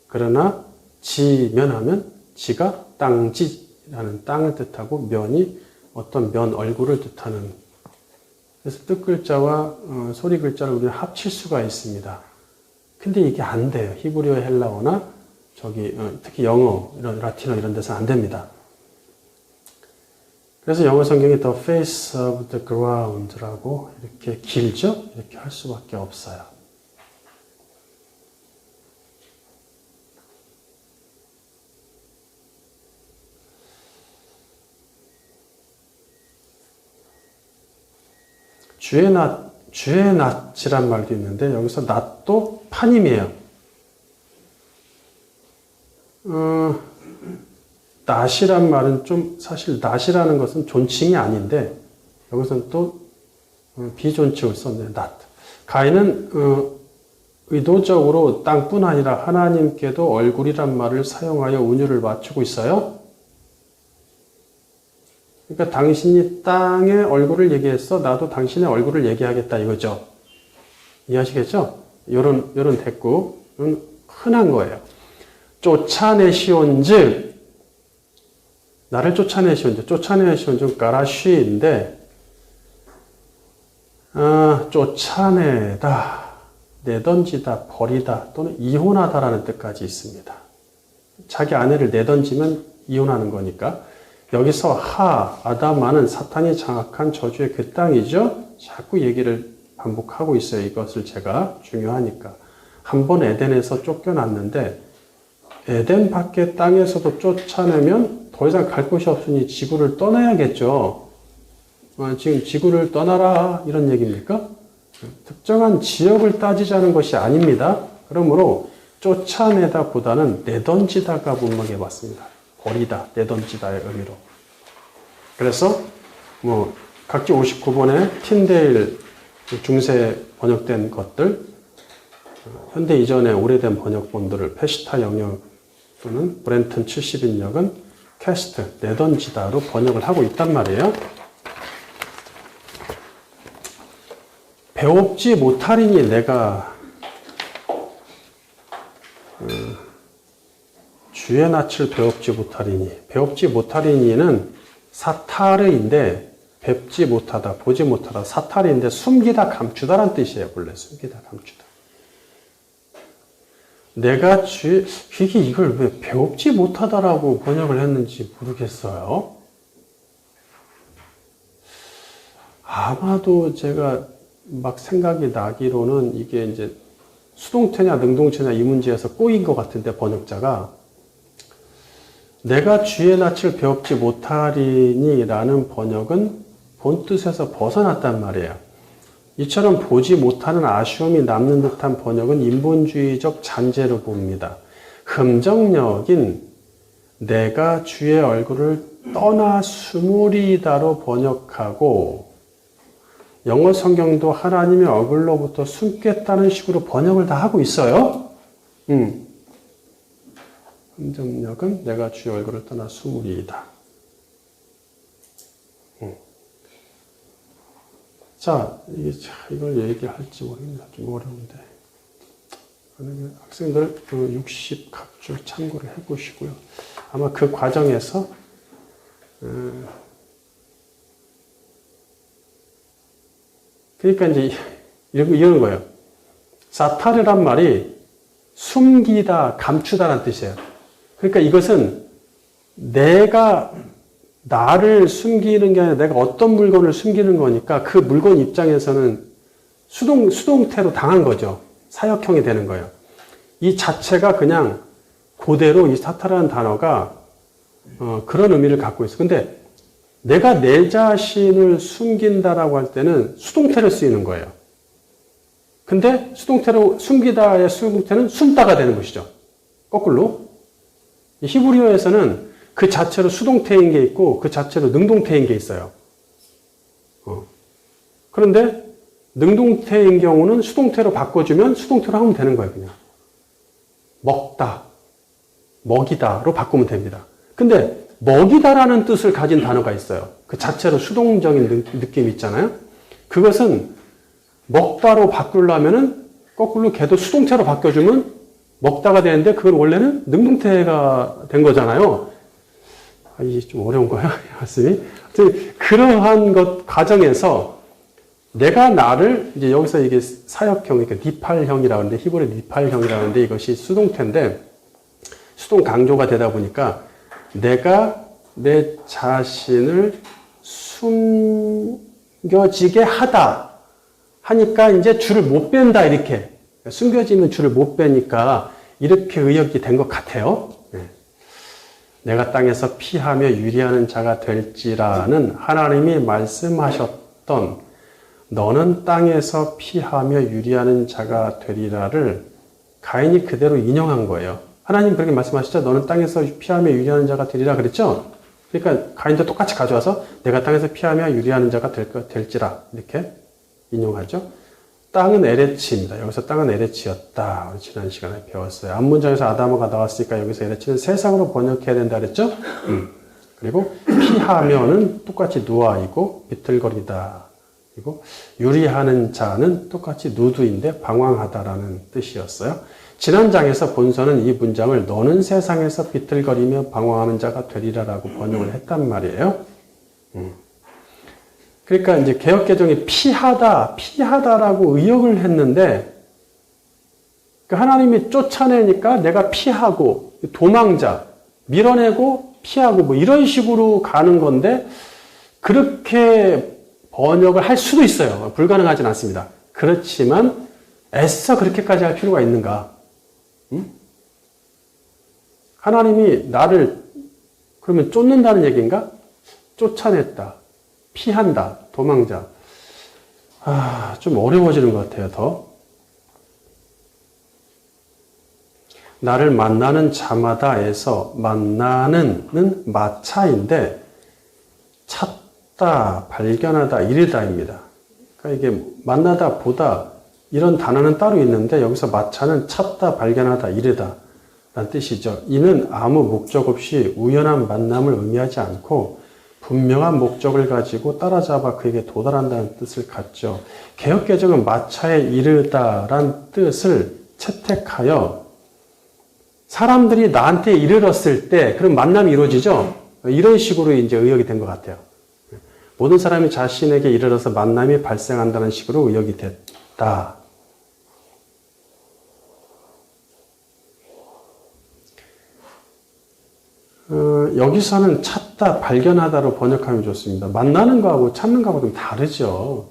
그러나 지면하면 지가 땅지라는 땅을 뜻하고 면이 어떤 면 얼굴을 뜻하는 그래서 뜻글자와 소리글자를 우리는 합칠 수가 있습니다. 근데 이게 안 돼요. 히브리어, 헬라어나 특히 영어, 이런 라틴어 이런 데서는 안 됩니다. 그래서 영어 성경이 the face of the ground라고 이렇게 길죠? 이렇게 할 수밖에 없어요. 주의 낫이란 말도 있는데 여기서 낫도 파님이에요. 낫이란 말은 사실 낫이라는 것은 존칭이 아닌데 여기서는 또 비존칭을 썼네요. 낫. 가인은 의도적으로 땅뿐 아니라 하나님께도 얼굴이란 말을 사용하여 운율을 맞추고 있어요. 그러니까 당신이 땅의 얼굴을 얘기했어. 나도 당신의 얼굴을 얘기하겠다 이거죠. 이해하시겠죠? 요런 대꾸는 흔한 거예요. 쫓아내시온즉 나를 쫓아내시온즉 가라쉬인데 쫓아내다, 내던지다, 버리다 또는 이혼하다라는 뜻까지 있습니다. 자기 아내를 내던지면 이혼하는 거니까 여기서 아담아는 사탄이 장악한 저주의 그 땅이죠. 자꾸 얘기를 반복하고 있어요. 이것을 제가 중요하니까. 한 번 에덴에서 쫓겨났는데 에덴 밖의 땅에서도 쫓아내면 더 이상 갈 곳이 없으니 지구를 떠나야겠죠. 지금 지구를 떠나라 이런 얘기입니까? 특정한 지역을 따지자는 것이 아닙니다. 그러므로 쫓아내다 보다는 내던지다가 문맥에 왔습니다. 버리다, 내던지다의 의미로. 그래서 뭐 각기 59번의 틴데일 중세 번역된 것들, 현대 이전의 오래된 번역본들을 페시타 영역 또는 브렌튼 70인역은 캐스트, 내던지다로 번역을 하고 있단 말이에요. 배웁지 못하리니 내가 주의 낯을 배웁지 못하리니, 배웁지 못하리니는 사타르인데 뵙지 못하다, 보지 못하다, 사타르인데 숨기다, 감추다란 뜻이에요. 원래 숨기다, 감추다. 내가 이걸 왜 배웁지 못하다라고 번역을 했는지 모르겠어요. 아마도 제가 막 생각이 나기로는 이게 이제 수동태냐 능동태냐 이 문제에서 꼬인 것 같은데, 번역자가 내가 주의 낯을 배웁지 못하리니 라는 번역은 본뜻에서 벗어났단 말이에요. 이처럼 보지 못하는 아쉬움이 남는 듯한 번역은 인본주의적 잔재로 봅니다. 흠정력인 내가 주의 얼굴을 떠나 숨으리다로 번역하고, 영어 성경도 하나님의 얼굴로부터 숨겠다는 식으로 번역을 다 하고 있어요. 흠정력은 내가 주의 얼굴을 떠나 숨으리이다. 자, 이걸 얘기할지 모르겠네. 좀 어려운데. 학생들 60각줄 참고를 해보시고요. 아마 그 과정에서 그러니까 이제 이런 거예요. 사타르란 말이 숨기다, 감추다라는 뜻이에요. 그러니까 이것은 내가 나를 숨기는 게 아니라 내가 어떤 물건을 숨기는 거니까 그 물건 입장에서는 수동태로 당한 거죠. 사역형이 되는 거예요. 이 자체가 그냥 그대로 이 사타라는 단어가 그런 의미를 갖고 있어. 근데 내가 내 자신을 숨긴다라고 할 때는 수동태를 쓰이는 거예요. 근데 수동태로 숨기다의 수동태는 숨다가 되는 것이죠. 거꾸로. 히브리어에서는 그 자체로 수동태인 게 있고 그 자체로 능동태인 게 있어요. 그런데 능동태인 경우는 수동태로 바꿔주면 수동태로 하면 되는 거예요. 그냥 먹다, 먹이다로 바꾸면 됩니다. 근데 먹이다라는 뜻을 가진 단어가 있어요. 그 자체로 수동적인 느낌이 있잖아요. 그것은 먹다로 바꾸려면은 거꾸로 걔도 수동태로 바꿔주면 먹다가 되는데 그건 원래는 능동태가 된 거잖아요. 이게 좀 어려운 거야, 말씀이. 그러한 것 과정에서 내가 나를 이제 여기서 이게 사역형, 그러니까 니팔형이라고 하는데 히브리 니팔형이라고 하는데 이것이 수동태인데 수동 강조가 되다 보니까 내가 내 자신을 숨겨지게 하다 하니까 이제 줄을 못 뺀다 이렇게 숨겨지면 줄을 못 빼니까 이렇게 의역이 된 것 같아요. 내가 땅에서 피하며 유리하는 자가 될지라는 하나님이 말씀하셨던 너는 땅에서 피하며 유리하는 자가 되리라를 가인이 그대로 인용한 거예요. 하나님 그렇게 말씀하시죠. 너는 땅에서 피하며 유리하는 자가 되리라 그랬죠. 그러니까 가인도 똑같이 가져와서 내가 땅에서 피하며 유리하는 자가 될지라 이렇게 인용하죠. 땅은 에레치입니다. 여기서 땅은 에레치였다. 우리 지난 시간에 배웠어요. 앞문장에서 아담어가 나왔으니까 여기서 에레치는 세상으로 번역해야 된다 그랬죠? 그리고 피하면은 똑같이 누아이고 비틀거리다. 그리고 유리하는 자는 똑같이 누드인데 방황하다라는 뜻이었어요. 지난 장에서 본서는 이 문장을 너는 세상에서 비틀거리며 방황하는 자가 되리라라고 번역을 했단 말이에요. 그러니까 이제 개역개정이 피하다라고 의역을 했는데 하나님이 쫓아내니까 내가 피하고 도망자, 밀어내고 피하고 뭐 이런 식으로 가는 건데 그렇게 번역을 할 수도 있어요. 불가능하진 않습니다. 그렇지만 애써 그렇게까지 할 필요가 있는가? 하나님이 나를 그러면 쫓는다는 얘기인가? 쫓아냈다. 피한다. 도망자. 좀 어려워지는 것 같아요. 더. 나를 만나는 자마다에서 만나는은 마차인데 찾다, 발견하다, 이르다입니다. 그러니까 이게 만나다, 보다 이런 단어는 따로 있는데 여기서 마차는 찾다, 발견하다, 이르다 라는 뜻이죠. 이는 아무 목적 없이 우연한 만남을 의미하지 않고 분명한 목적을 가지고 따라잡아 그에게 도달한다는 뜻을 갖죠. 개역개정은 마차에 이르다란 뜻을 채택하여 사람들이 나한테 이르렀을 때 그런 만남이 이루어지죠. 이런 식으로 이제 의역이 된 것 같아요. 모든 사람이 자신에게 이르러서 만남이 발생한다는 식으로 의역이 됐다. 여기서는 찾다, 발견하다로 번역하면 좋습니다. 만나는 거하고 찾는 거하고 좀 다르죠.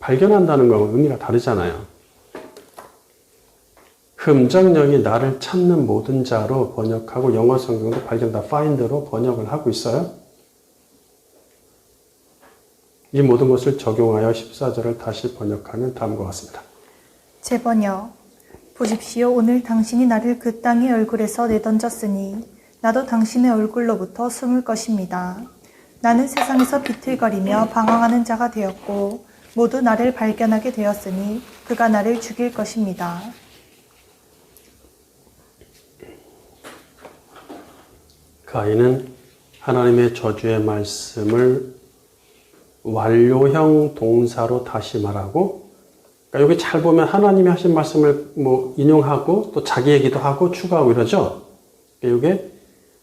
발견한다는 거하고 의미가 다르잖아요. 흠정령이 나를 찾는 모든 자로 번역하고 영어 성경도 발견다, find로 번역을 하고 있어요. 이 모든 것을 적용하여 14절을 다시 번역하면 다음과 같습니다. 재번역. 보십시오. 오늘 당신이 나를 그 땅의 얼굴에서 내던졌으니 나도 당신의 얼굴로부터 숨을 것입니다. 나는 세상에서 비틀거리며 방황하는 자가 되었고 모두 나를 발견하게 되었으니 그가 나를 죽일 것입니다. 가인은 하나님의 저주의 말씀을 완료형 동사로 다시 말하고, 그러니까 여기 잘 보면 하나님이 하신 말씀을 인용하고 또 자기 얘기도 하고 추가하고 이러죠. 그러니까 이게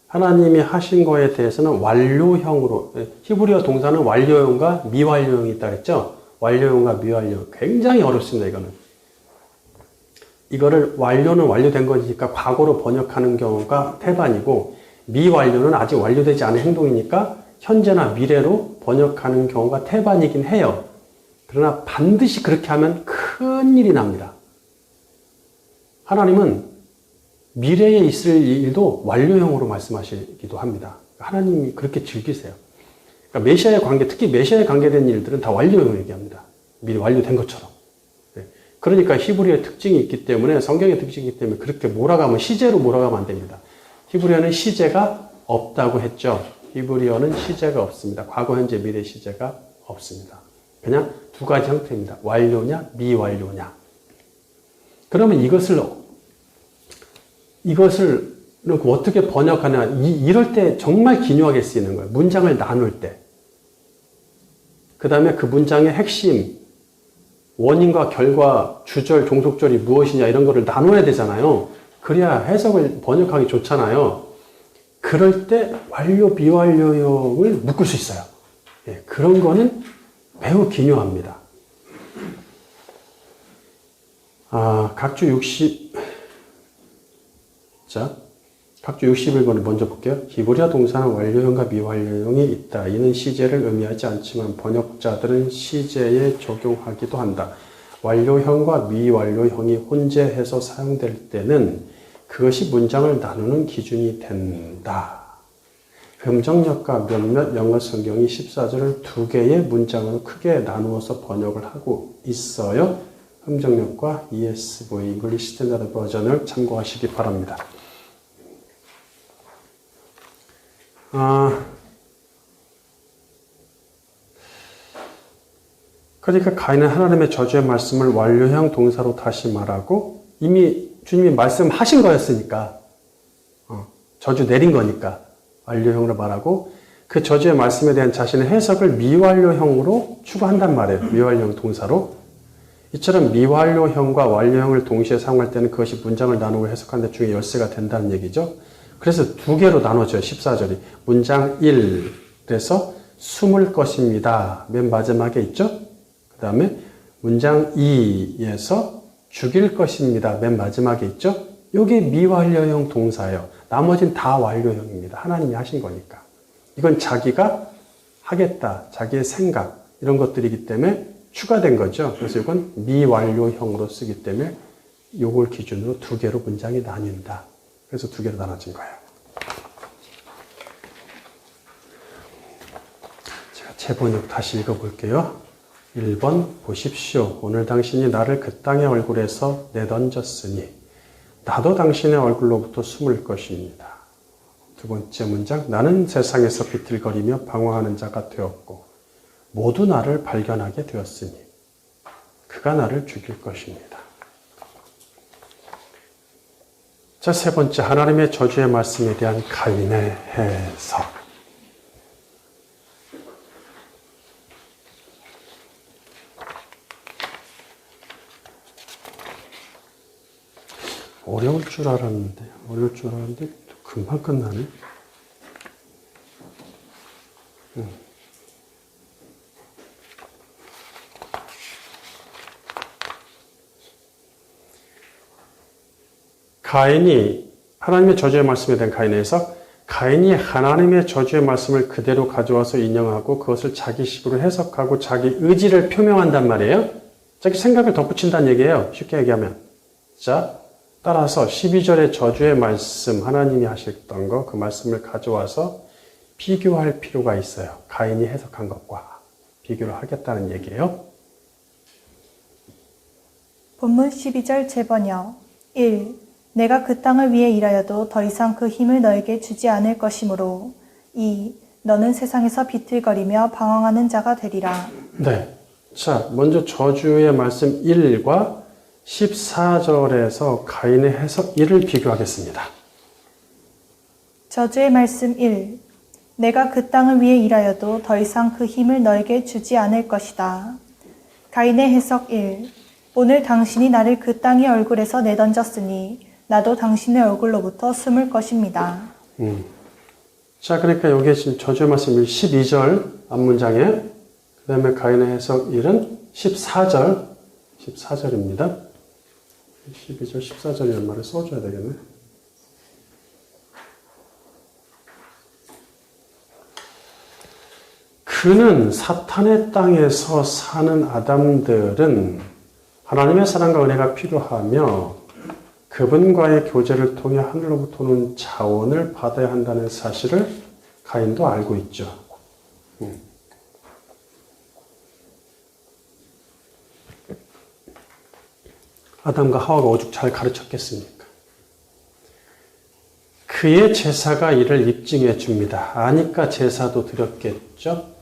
하나님이 하신 거에 대해서는 완료형으로, 히브리어 동사는 완료형과 미완료형이 있다 그랬죠. 완료형과 미완료형. 굉장히 어렵습니다, 이거는. 이거를 완료는 완료된 거니까 과거로 번역하는 경우가 태반이고, 미완료는 아직 완료되지 않은 행동이니까 현재나 미래로 번역하는 경우가 태반이긴 해요. 그러나 반드시 그렇게 하면 큰 일이 납니다. 하나님은 미래에 있을 일도 완료형으로 말씀하시기도 합니다. 하나님이 그렇게 즐기세요. 그러니까 메시아의 관계, 특히 메시아에 관계된 일들은 다 완료형을 얘기합니다. 미리 완료된 것처럼. 그러니까 히브리어의 특징이 있기 때문에, 성경의 특징이 있기 때문에 그렇게 몰아가면, 시제로 몰아가면 안 됩니다. 히브리어는 시제가 없다고 했죠. 히브리어는 시제가 없습니다. 과거, 현재, 미래 시제가 없습니다. 그냥 두 가지 형태입니다. 완료냐, 미완료냐. 그러면 이것을 어떻게 번역하냐. 이럴 때 정말 기묘하게 쓰이는 거예요. 문장을 나눌 때. 그 다음에 그 문장의 핵심, 원인과 결과, 주절, 종속절이 무엇이냐 이런 거를 나눠야 되잖아요. 그래야 해석을 번역하기 좋잖아요. 그럴 때 완료, 비완료형을 묶을 수 있어요. 그런 거는 매우 기묘합니다. 각주 61번을 먼저 볼게요. 히브리어 동사는 완료형과 미완료형이 있다. 이는 시제를 의미하지 않지만 번역자들은 시제에 적용하기도 한다. 완료형과 미완료형이 혼재해서 사용될 때는 그것이 문장을 나누는 기준이 된다. 흠정역과 몇몇 영어 성경이 14절을 두 개의 문장으로 크게 나누어서 번역을 하고 있어요. 흠정역과 ESV, English Standard Version을 참고하시기 바랍니다. 그러니까 가인은 하나님의 저주의 말씀을 완료형 동사로 다시 말하고, 이미 주님이 말씀하신 거였으니까, 저주 내린 거니까 완료형으로 말하고, 그 저주의 말씀에 대한 자신의 해석을 미완료형으로 추구한단 말이에요. 미완료형 동사로. 이처럼 미완료형과 완료형을 동시에 사용할 때는 그것이 문장을 나누고 해석하는 데 중에 열쇠가 된다는 얘기죠. 그래서 두 개로 나눠져요. 14절이. 문장 1에서 숨을 것입니다. 맨 마지막에 있죠. 그 다음에 문장 2에서 죽일 것입니다. 맨 마지막에 있죠. 이게 미완료형 동사예요. 나머지는 다 완료형입니다. 하나님이 하신 거니까. 이건 자기가 하겠다, 자기의 생각 이런 것들이기 때문에 추가된 거죠. 그래서 이건 미완료형으로 쓰기 때문에 이걸 기준으로 두 개로 문장이 나뉜다. 그래서 두 개로 나눠진 거예요. 제가 재번역 다시 읽어볼게요. 1번 보십시오. 오늘 당신이 나를 그 땅의 얼굴에서 내던졌으니 나도 당신의 얼굴로부터 숨을 것입니다. 두 번째 문장, 나는 세상에서 비틀거리며 방황하는 자가 되었고 모두 나를 발견하게 되었으니 그가 나를 죽일 것입니다. 자, 세 번째, 하나님의 저주의 말씀에 대한 가인의 해석. 어려울 줄 알았는데 금방 끝나네. 가인이 하나님의 저주의 말씀에 대한 가인의 해석. 가인이 하나님의 저주의 말씀을 그대로 가져와서 인용하고 그것을 자기식으로 해석하고 자기 의지를 표명한단 말이에요. 자기 생각을 덧붙인다는 얘기예요. 쉽게 얘기하면. 자, 따라서 12절의 저주의 말씀, 하나님이 하셨던 거, 그 말씀을 가져와서 비교할 필요가 있어요. 가인이 해석한 것과 비교를 하겠다는 얘기예요. 본문 12절 재번역 1. 내가 그 땅을 위해 일하여도 더 이상 그 힘을 너에게 주지 않을 것이므로 2. 너는 세상에서 비틀거리며 방황하는 자가 되리라. 네. 자, 먼저 저주의 말씀 1과 14절에서 가인의 해석 1을 비교하겠습니다. 저주의 말씀 1. 내가 그 땅을 위해 일하여도 더 이상 그 힘을 너에게 주지 않을 것이다. 가인의 해석 1. 오늘 당신이 나를 그 땅의 얼굴에서 내던졌으니 나도 당신의 얼굴로부터 숨을 것입니다. 자, 그러니까 여기에 지금 저주의 말씀 12절 앞문장에, 그 다음에 가인의 해석 1은 14절입니다. 12절, 14절이라는 말을 써줘야 되겠네. 그는 사탄의 땅에서 사는 아담들은 하나님의 사랑과 은혜가 필요하며 그분과의 교제를 통해 하늘로부터 오는 자원을 받아야 한다는 사실을 가인도 알고 있죠. 아담과 하와가 오죽 잘 가르쳤겠습니까? 그의 제사가 이를 입증해 줍니다. 아니까 제사도 드렸겠죠?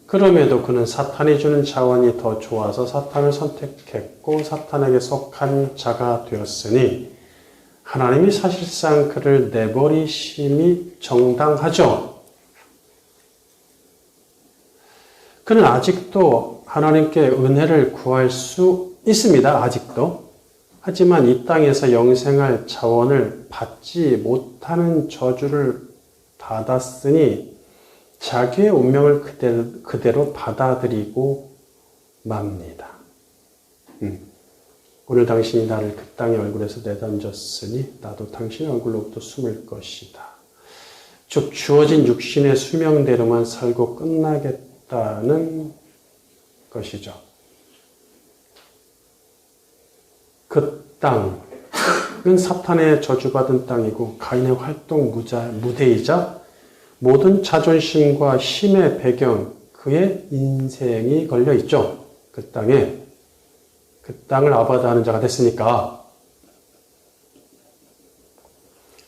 그럼에도 그는 사탄이 주는 자원이 더 좋아서 사탄을 선택했고 사탄에게 속한 자가 되었으니 하나님이 사실상 그를 내버리심이 정당하죠. 그는 아직도 하나님께 은혜를 구할 수 있습니다. 아직도. 하지만 이 땅에서 영생할 자원을 받지 못하는 저주를 받았으니 자기의 운명을 그대로 받아들이고 맙니다. 오늘 당신이 나를 그 땅의 얼굴에서 내던졌으니 나도 당신의 얼굴로부터 숨을 것이다. 즉 주어진 육신의 수명대로만 살고 끝나겠다는 것이죠. 그 땅은 사탄의 저주받은 땅이고 가인의 활동 무대이자 모든 자존심과 힘의 배경, 그의 인생이 걸려 있죠. 그 땅에. 그 땅을 아바다하는 자가 됐으니까.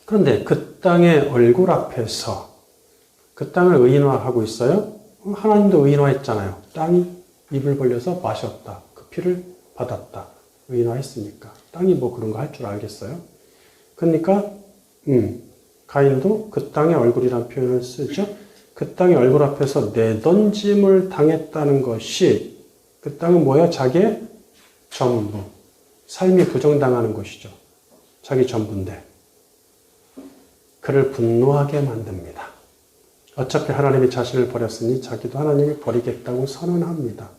그런데 그 땅의 얼굴 앞에서 그 땅을 의인화하고 있어요. 하나님도 의인화했잖아요. 땅이 입을 벌려서 마셨다. 그 피를 받았다. 의인화했으니까. 땅이 뭐 그런 거 할 줄 알겠어요? 그러니까 가인도 그 땅의 얼굴이라는 표현을 쓰죠. 그 땅의 얼굴 앞에서 내던짐을 당했다는 것이 그 땅은 뭐예요? 자기의 전부. 삶이 부정당하는 것이죠. 자기 전부인데. 그를 분노하게 만듭니다. 어차피 하나님이 자신을 버렸으니 자기도 하나님을 버리겠다고 선언합니다.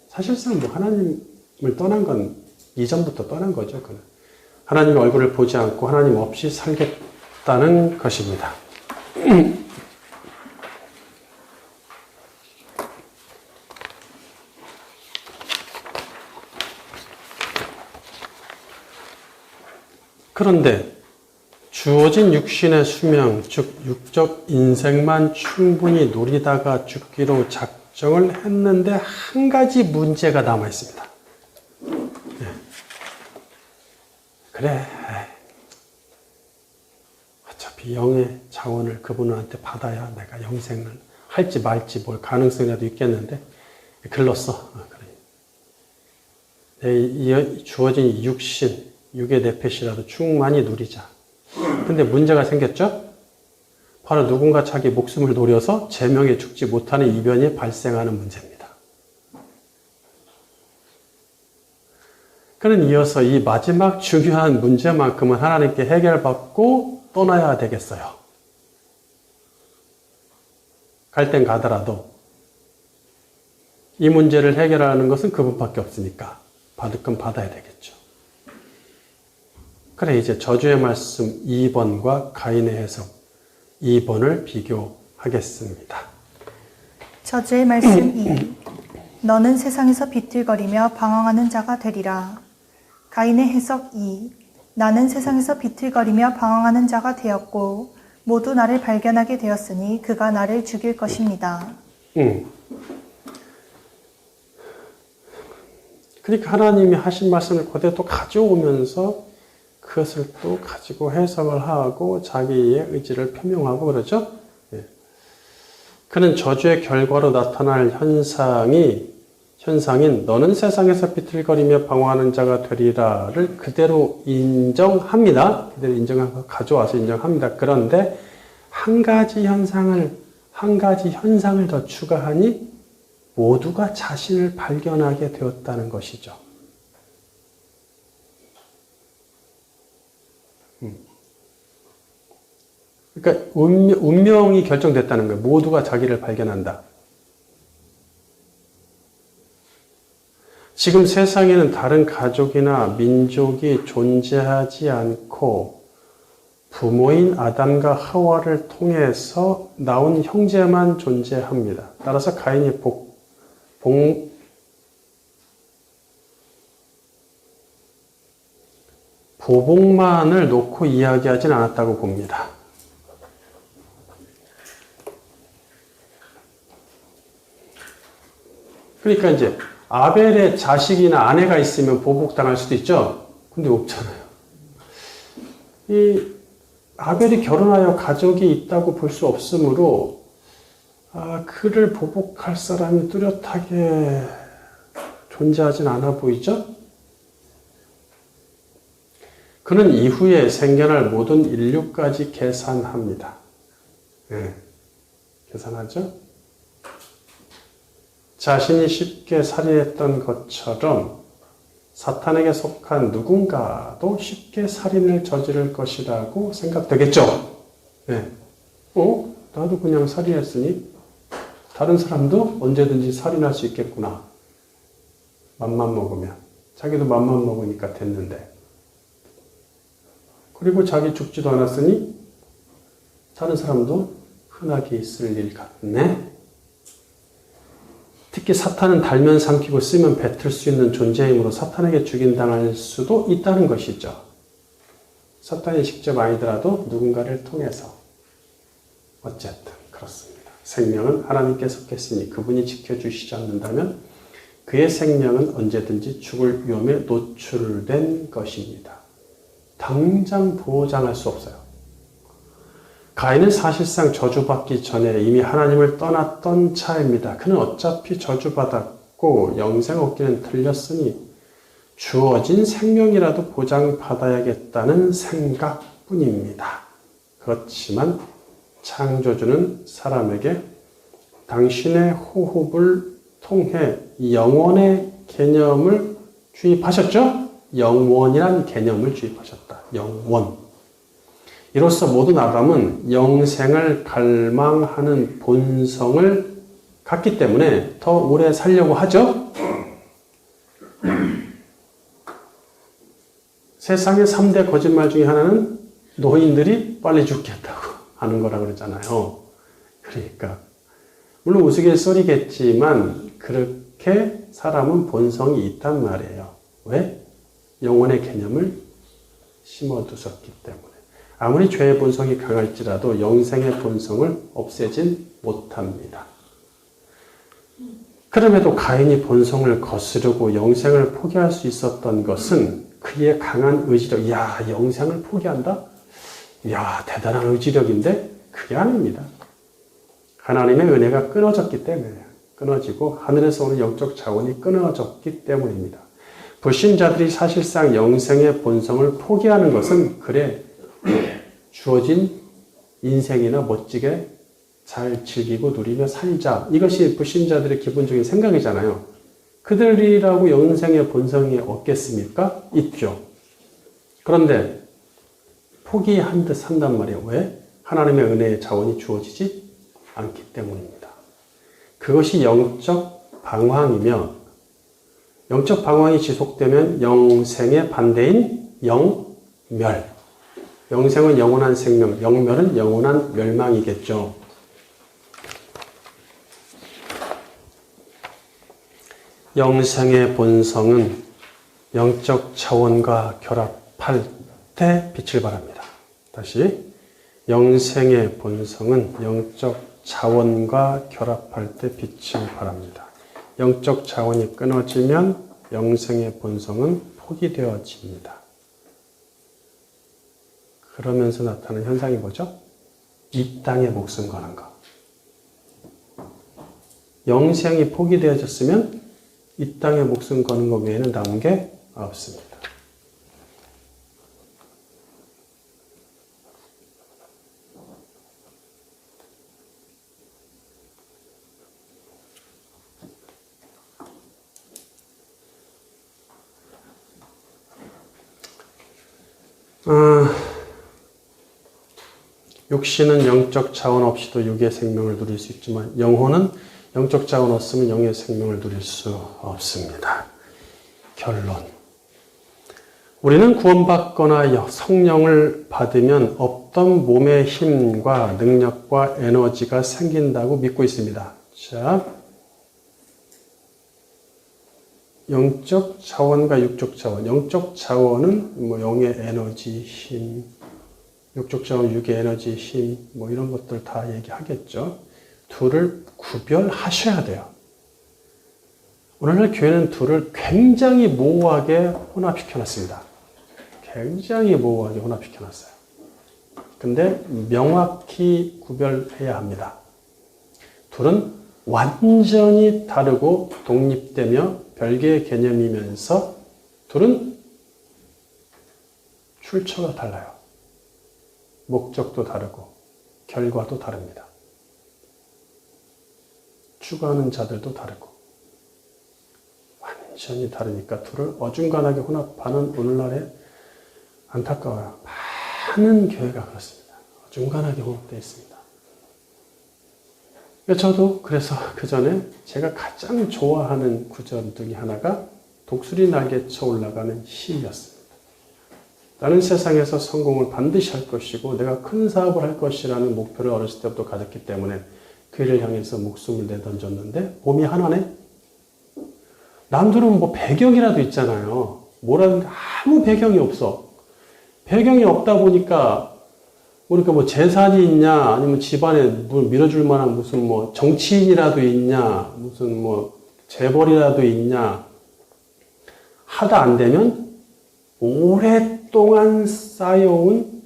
사실상 뭐 하나님을 떠난 건 이전부터 떠난 거죠. 그는. 하나님의 얼굴을 보지 않고 하나님 없이 살겠다는 것입니다. 그런데 주어진 육신의 수명, 즉 육적 인생만 충분히 누리다가 죽기로 작정을 했는데 한 가지 문제가 남아 있습니다. 그래, 어차피 그 영의 자원을 그분한테 받아야 내가 영생을 할지 말지 뭘 가능성이라도 있겠는데 글렀어. 그래. 주어진 육신, 육의 내펫이라도 충만히 누리자. 근데 문제가 생겼죠? 바로 누군가 자기 목숨을 노려서 제명에 죽지 못하는 이변이 발생하는 문제입니다. 그는 이어서 이 마지막 중요한 문제만큼은 하나님께 해결받고 떠나야 되겠어요. 갈 땐 가더라도 이 문제를 해결하는 것은 그분밖에 없으니까 받을 건 받아야 되겠죠. 그래, 이제 저주의 말씀 2번과 가인의 해석 2번을 비교하겠습니다. 저주의 말씀 2. 너는 세상에서 비틀거리며 방황하는 자가 되리라. 가인의 해석 2. 나는 세상에서 비틀거리며 방황하는 자가 되었고 모두 나를 발견하게 되었으니 그가 나를 죽일 것입니다. 그러니까 하나님이 하신 말씀을 그대로 또 가져오면서 그것을 또 가지고 해석을 하고 자기의 의지를 표명하고 그러죠. 예. 그는 저주의 결과로 나타날 현상인 너는 세상에서 비틀거리며 방황하는 자가 되리라를 그대로 인정합니다. 그대로 인정하고 가져와서 인정합니다. 그런데 한 가지 현상을 더 추가하니 모두가 자신을 발견하게 되었다는 것이죠. 그러니까 운명이 결정됐다는 거예요. 모두가 자기를 발견한다. 지금 세상에는 다른 가족이나 민족이 존재하지 않고 부모인 아담과 하와를 통해서 나온 형제만 존재합니다. 따라서 가인이 보복만을 놓고 이야기하진 않았다고 봅니다. 그러니까 이제 아벨의 자식이나 아내가 있으면 보복당할 수도 있죠. 근데 없잖아요. 이 아벨이 결혼하여 가족이 있다고 볼 수 없으므로 그를 보복할 사람이 뚜렷하게 존재하진 않아 보이죠? 그는 이후에 생겨날 모든 인류까지 계산합니다. 네, 계산하죠? 자신이 쉽게 살인했던 것처럼 사탄에게 속한 누군가도 쉽게 살인을 저지를 것이라고 생각되겠죠? 네. 나도 그냥 살인했으니 다른 사람도 언제든지 살인할 수 있겠구나. 맘만 먹으면. 자기도 맘만 먹으니까 됐는데. 그리고 자기 죽지도 않았으니 다른 사람도 흔하게 있을 일 같네. 특히 사탄은 달면 삼키고 쓰면 뱉을 수 있는 존재이므로 사탄에게 죽임당할 수도 있다는 것이죠. 사탄이 직접 아니더라도 누군가를 통해서 어쨌든 그렇습니다. 생명은 하나님께 속했으니 그분이 지켜주시지 않는다면 그의 생명은 언제든지 죽을 위험에 노출된 것입니다. 당장 보장할 수 없어요. 가인은 사실상 저주받기 전에 이미 하나님을 떠났던 차입니다. 그는 어차피 저주받았고 영생 얻기는 틀렸으니 주어진 생명이라도 보장받아야겠다는 생각뿐입니다. 그렇지만 창조주는 사람에게 당신의 호흡을 통해 영원의 개념을 주입하셨죠? 영원이란 개념을 주입하셨다. 영원. 이로써 모든 아담은 영생을 갈망하는 본성을 갖기 때문에 더 오래 살려고 하죠. 세상의 3대 거짓말 중에 하나는 노인들이 빨리 죽겠다고 하는 거라고 그러잖아요. 그러니까 물론 우스갯소리겠지만 그렇게 사람은 본성이 있단 말이에요. 왜? 영혼의 개념을 심어두셨기 때문에. 아무리 죄의 본성이 강할지라도 영생의 본성을 없애진 못합니다. 그럼에도 가인이 본성을 거스르고 영생을 포기할 수 있었던 것은 그의 강한 의지로 영생을 포기한다? 이야, 대단한 의지력인데 그게 아닙니다. 하나님의 은혜가 끊어졌기 때문에 끊어지고 하늘에서 오는 영적 자원이 끊어졌기 때문입니다. 불신자들이 사실상 영생의 본성을 포기하는 것은 그래 주어진 인생이나 멋지게 잘 즐기고 누리며 살자. 이것이 불신자들의 기본적인 생각이잖아요. 그들이라고 영생의 본성이 없겠습니까? 있죠. 그런데 포기한 듯 산단 말이에요. 왜? 하나님의 은혜의 자원이 주어지지 않기 때문입니다. 그것이 영적 방황이며 영적 방황이 지속되면 영생의 반대인 영멸. 영생은 영원한 생명, 영멸은 영원한 멸망이겠죠. 영생의 본성은 영적 차원과 결합할 때 빛을 발합니다. 다시, 영생의 본성은 영적 차원과 결합할 때 빛을 발합니다. 영적 차원이 끊어지면 영생의 본성은 포기되어집니다. 그러면서 나타나는 현상이 뭐죠? 이 땅에 목숨 거는 것. 영생이 포기되어졌으면 이 땅에 목숨 거는 것 외에는 남은 게 없습니다. 육신은 영적 자원 없이도 육의 생명을 누릴 수 있지만 영혼은 영적 자원 없으면 영의 생명을 누릴 수 없습니다. 결론. 우리는 구원받거나 성령을 받으면 없던 몸의 힘과 능력과 에너지가 생긴다고 믿고 있습니다. 자, 영적 자원과 육적 자원. 영적 자원은 영의 에너지, 힘, 육적 자원, 육의 에너지, 힘, 이런 것들 다 얘기하겠죠. 둘을 구별하셔야 돼요. 오늘날 교회는 둘을 굉장히 모호하게 혼합시켜놨습니다. 굉장히 모호하게 혼합시켜놨어요. 근데 명확히 구별해야 합니다. 둘은 완전히 다르고 독립되며 별개의 개념이면서 둘은 출처가 달라요. 목적도 다르고 결과도 다릅니다. 추구하는 자들도 다르고 완전히 다르니까 둘을 어중간하게 혼합하는 오늘날에 안타까워요. 많은 교회가 그렇습니다. 어중간하게 혼합되어 있습니다. 저도 그래서 그 전에 제가 가장 좋아하는 구절 중에 하나가 독수리 날개쳐 올라가는 힘이었습니다. 나는 세상에서 성공을 반드시 할 것이고 내가 큰 사업을 할 것이라는 목표를 어렸을 때부터 가졌기 때문에 그 일을 향해서 목숨을 내던졌는데 봄이 하나네? 남들은 배경이라도 있잖아요. 뭐라든지 아무 배경이 없어. 배경이 없다 보니까 그러니까 재산이 있냐 아니면 집안에 밀어줄 만한 무슨 정치인이라도 있냐 무슨 재벌이라도 있냐 하다 안 되면 오랫동안 쌓여온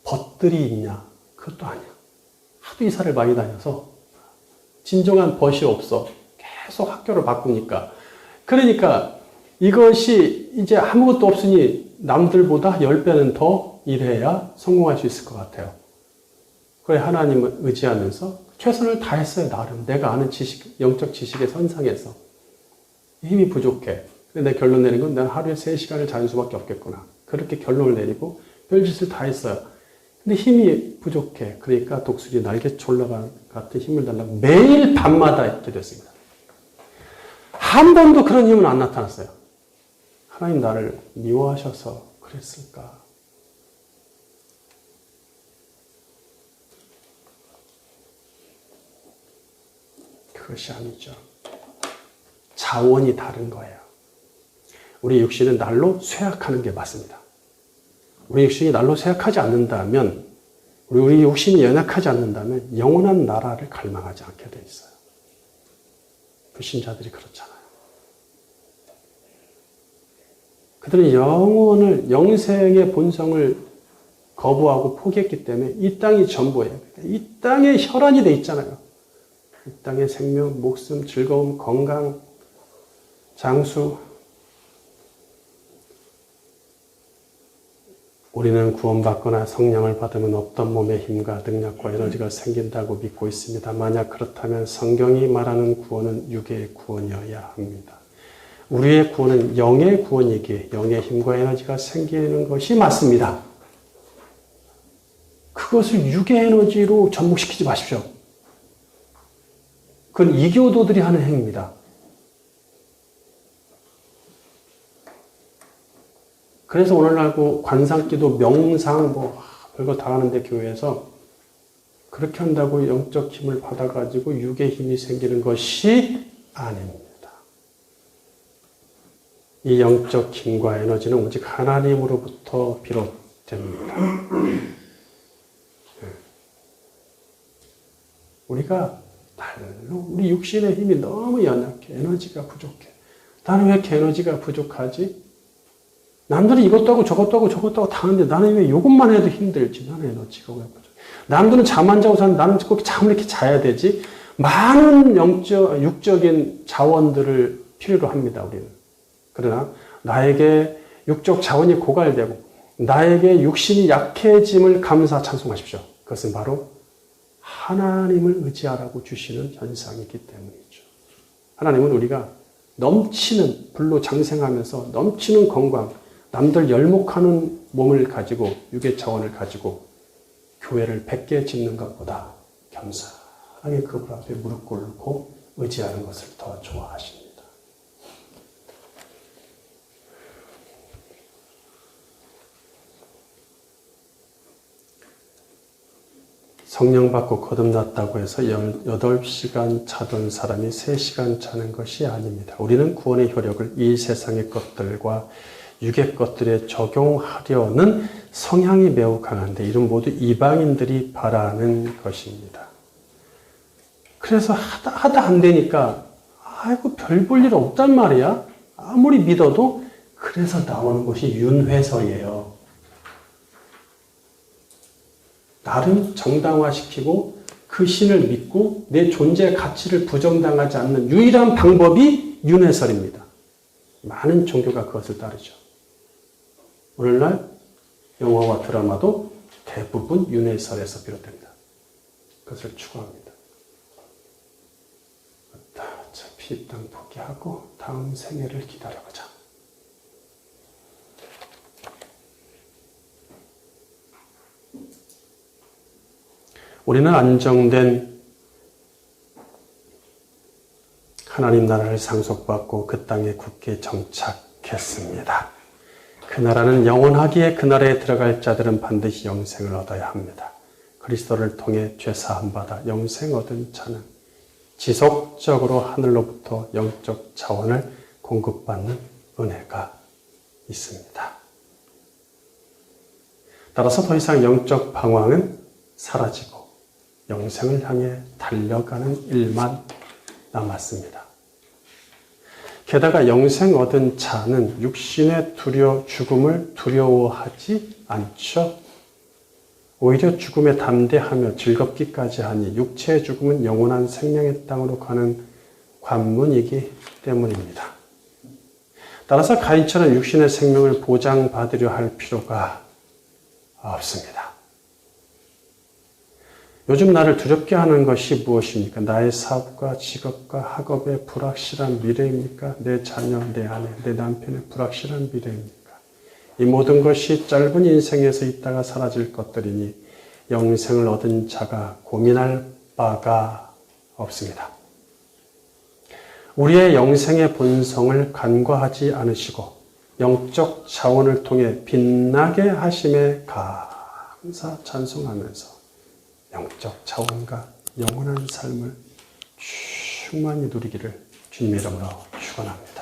벗들이 있냐 그것도 아니야. 하도 이사를 많이 다녀서 진정한 벗이 없어. 계속 학교를 바꾸니까. 그러니까 이것이 이제 아무것도 없으니 남들보다 10배는 더 일해야 성공할 수 있을 것 같아요. 그래 하나님을 의지하면서 최선을 다했어요. 나름 내가 아는 지식, 영적 지식의 선상에서 힘이 부족해. 근데 내 결론 내린 건 난 하루에 3시간을 자는 수밖에 없겠구나. 그렇게 결론을 내리고 별짓을 다 했어요. 근데 힘이 부족해. 그러니까 독수리 날개쳐 올라간 같은 힘을 달라고 매일 밤마다 있게 됐습니다. 한 번도 그런 힘은 안 나타났어요. 하나님 나를 미워하셔서 그랬을까? 그것이 아니죠. 자원이 다른 거예요. 우리 육신은 날로 쇠약하는 게 맞습니다. 우리 육신이 날로 쇠약하지 않는다면, 우리 육신이 연약하지 않는다면 영원한 나라를 갈망하지 않게 돼 있어요. 불신자들이 그렇잖아요. 그들은 영생의 본성을 거부하고 포기했기 때문에 이 땅이 전부예요. 이 땅에 혈안이 돼 있잖아요. 이 땅의 생명, 목숨, 즐거움, 건강, 장수. 우리는 구원받거나 성령을 받으면 없던 몸의 힘과 능력과 에너지가 생긴다고 믿고 있습니다. 만약 그렇다면 성경이 말하는 구원은 육의 구원이어야 합니다. 우리의 구원은 영의 구원이기에 영의 힘과 에너지가 생기는 것이 맞습니다. 그것을 육의 에너지로 접목시키지 마십시오. 그건 이교도들이 하는 행위입니다. 그래서 오늘날 관상기도 명상 별거 다 하는데 교회에서 그렇게 한다고 영적 힘을 받아가지고 육의 힘이 생기는 것이 아닙니다. 이 영적 힘과 에너지는 오직 하나님으로부터 비롯됩니다. 우리가 우리 육신의 힘이 너무 연약해. 에너지가 부족해. 나는 왜 이렇게 에너지가 부족하지? 남들은 이것도 하고 저것도 하고 저것도 하고 다 하는데 나는 왜 이것만 해도 힘들지? 나는 에너지가 왜 부족해? 남들은 잠 안 자고 사는데 나는 꼭 잠을 이렇게 자야 되지? 많은 육적인 자원들을 필요로 합니다, 우리는. 그러나 나에게 육적 자원이 고갈되고 나에게 육신이 약해짐을 감사 찬송하십시오. 그것은 바로 하나님을 의지하라고 주시는 현상이기 때문이죠. 하나님은 우리가 넘치는 불로 장생하면서 넘치는 건강, 남들 열목하는 몸을 가지고 육의 자원을 가지고 교회를 100개 짓는 것보다 겸손하게 그분 앞에 무릎 꿇고 의지하는 것을 더 좋아하십니다. 성령 받고 거듭났다고 해서 8시간 자던 사람이 3시간 자는 것이 아닙니다. 우리는 구원의 효력을 이 세상의 것들과 육의 것들에 적용하려는 성향이 매우 강한데 이런 모두 이방인들이 바라는 것입니다. 그래서 하다 안 되니까 아이고 별 볼 일 없단 말이야. 아무리 믿어도 그래서 나오는 것이 윤회설이에요. 나를 정당화시키고 그 신을 믿고 내 존재 가치를 부정당하지 않는 유일한 방법이 윤회설입니다. 많은 종교가 그것을 따르죠. 오늘날 영화와 드라마도 대부분 윤회설에서 비롯됩니다. 그것을 추구합니다. 어차피 이 땅 포기하고 다음 생애를 기다려보자. 우리는 안정된 하나님 나라를 상속받고 그 땅에 굳게 정착했습니다. 그 나라는 영원하기에 그 나라에 들어갈 자들은 반드시 영생을 얻어야 합니다. 그리스도를 통해 죄사함 받아 영생 얻은 자는 지속적으로 하늘로부터 영적 자원을 공급받는 은혜가 있습니다. 따라서 더 이상 영적 방황은 사라지고 영생을 향해 달려가는 일만 남았습니다. 게다가 영생 얻은 자는 육신의 죽음을 두려워하지 않죠. 오히려 죽음에 담대하며 즐겁기까지 하니 육체의 죽음은 영원한 생명의 땅으로 가는 관문이기 때문입니다. 따라서 가인처럼 육신의 생명을 보장받으려 할 필요가 없습니다. 요즘 나를 두렵게 하는 것이 무엇입니까? 나의 사업과 직업과 학업의 불확실한 미래입니까? 내 자녀, 내 아내, 내 남편의 불확실한 미래입니까? 이 모든 것이 짧은 인생에서 있다가 사라질 것들이니 영생을 얻은 자가 고민할 바가 없습니다. 우리의 영생의 본성을 간과하지 않으시고 영적 자원을 통해 빛나게 하심에 감사 찬송하면서 영적 자원과 영원한 삶을 충만히 누리기를 주님의 이름으로 축원합니다.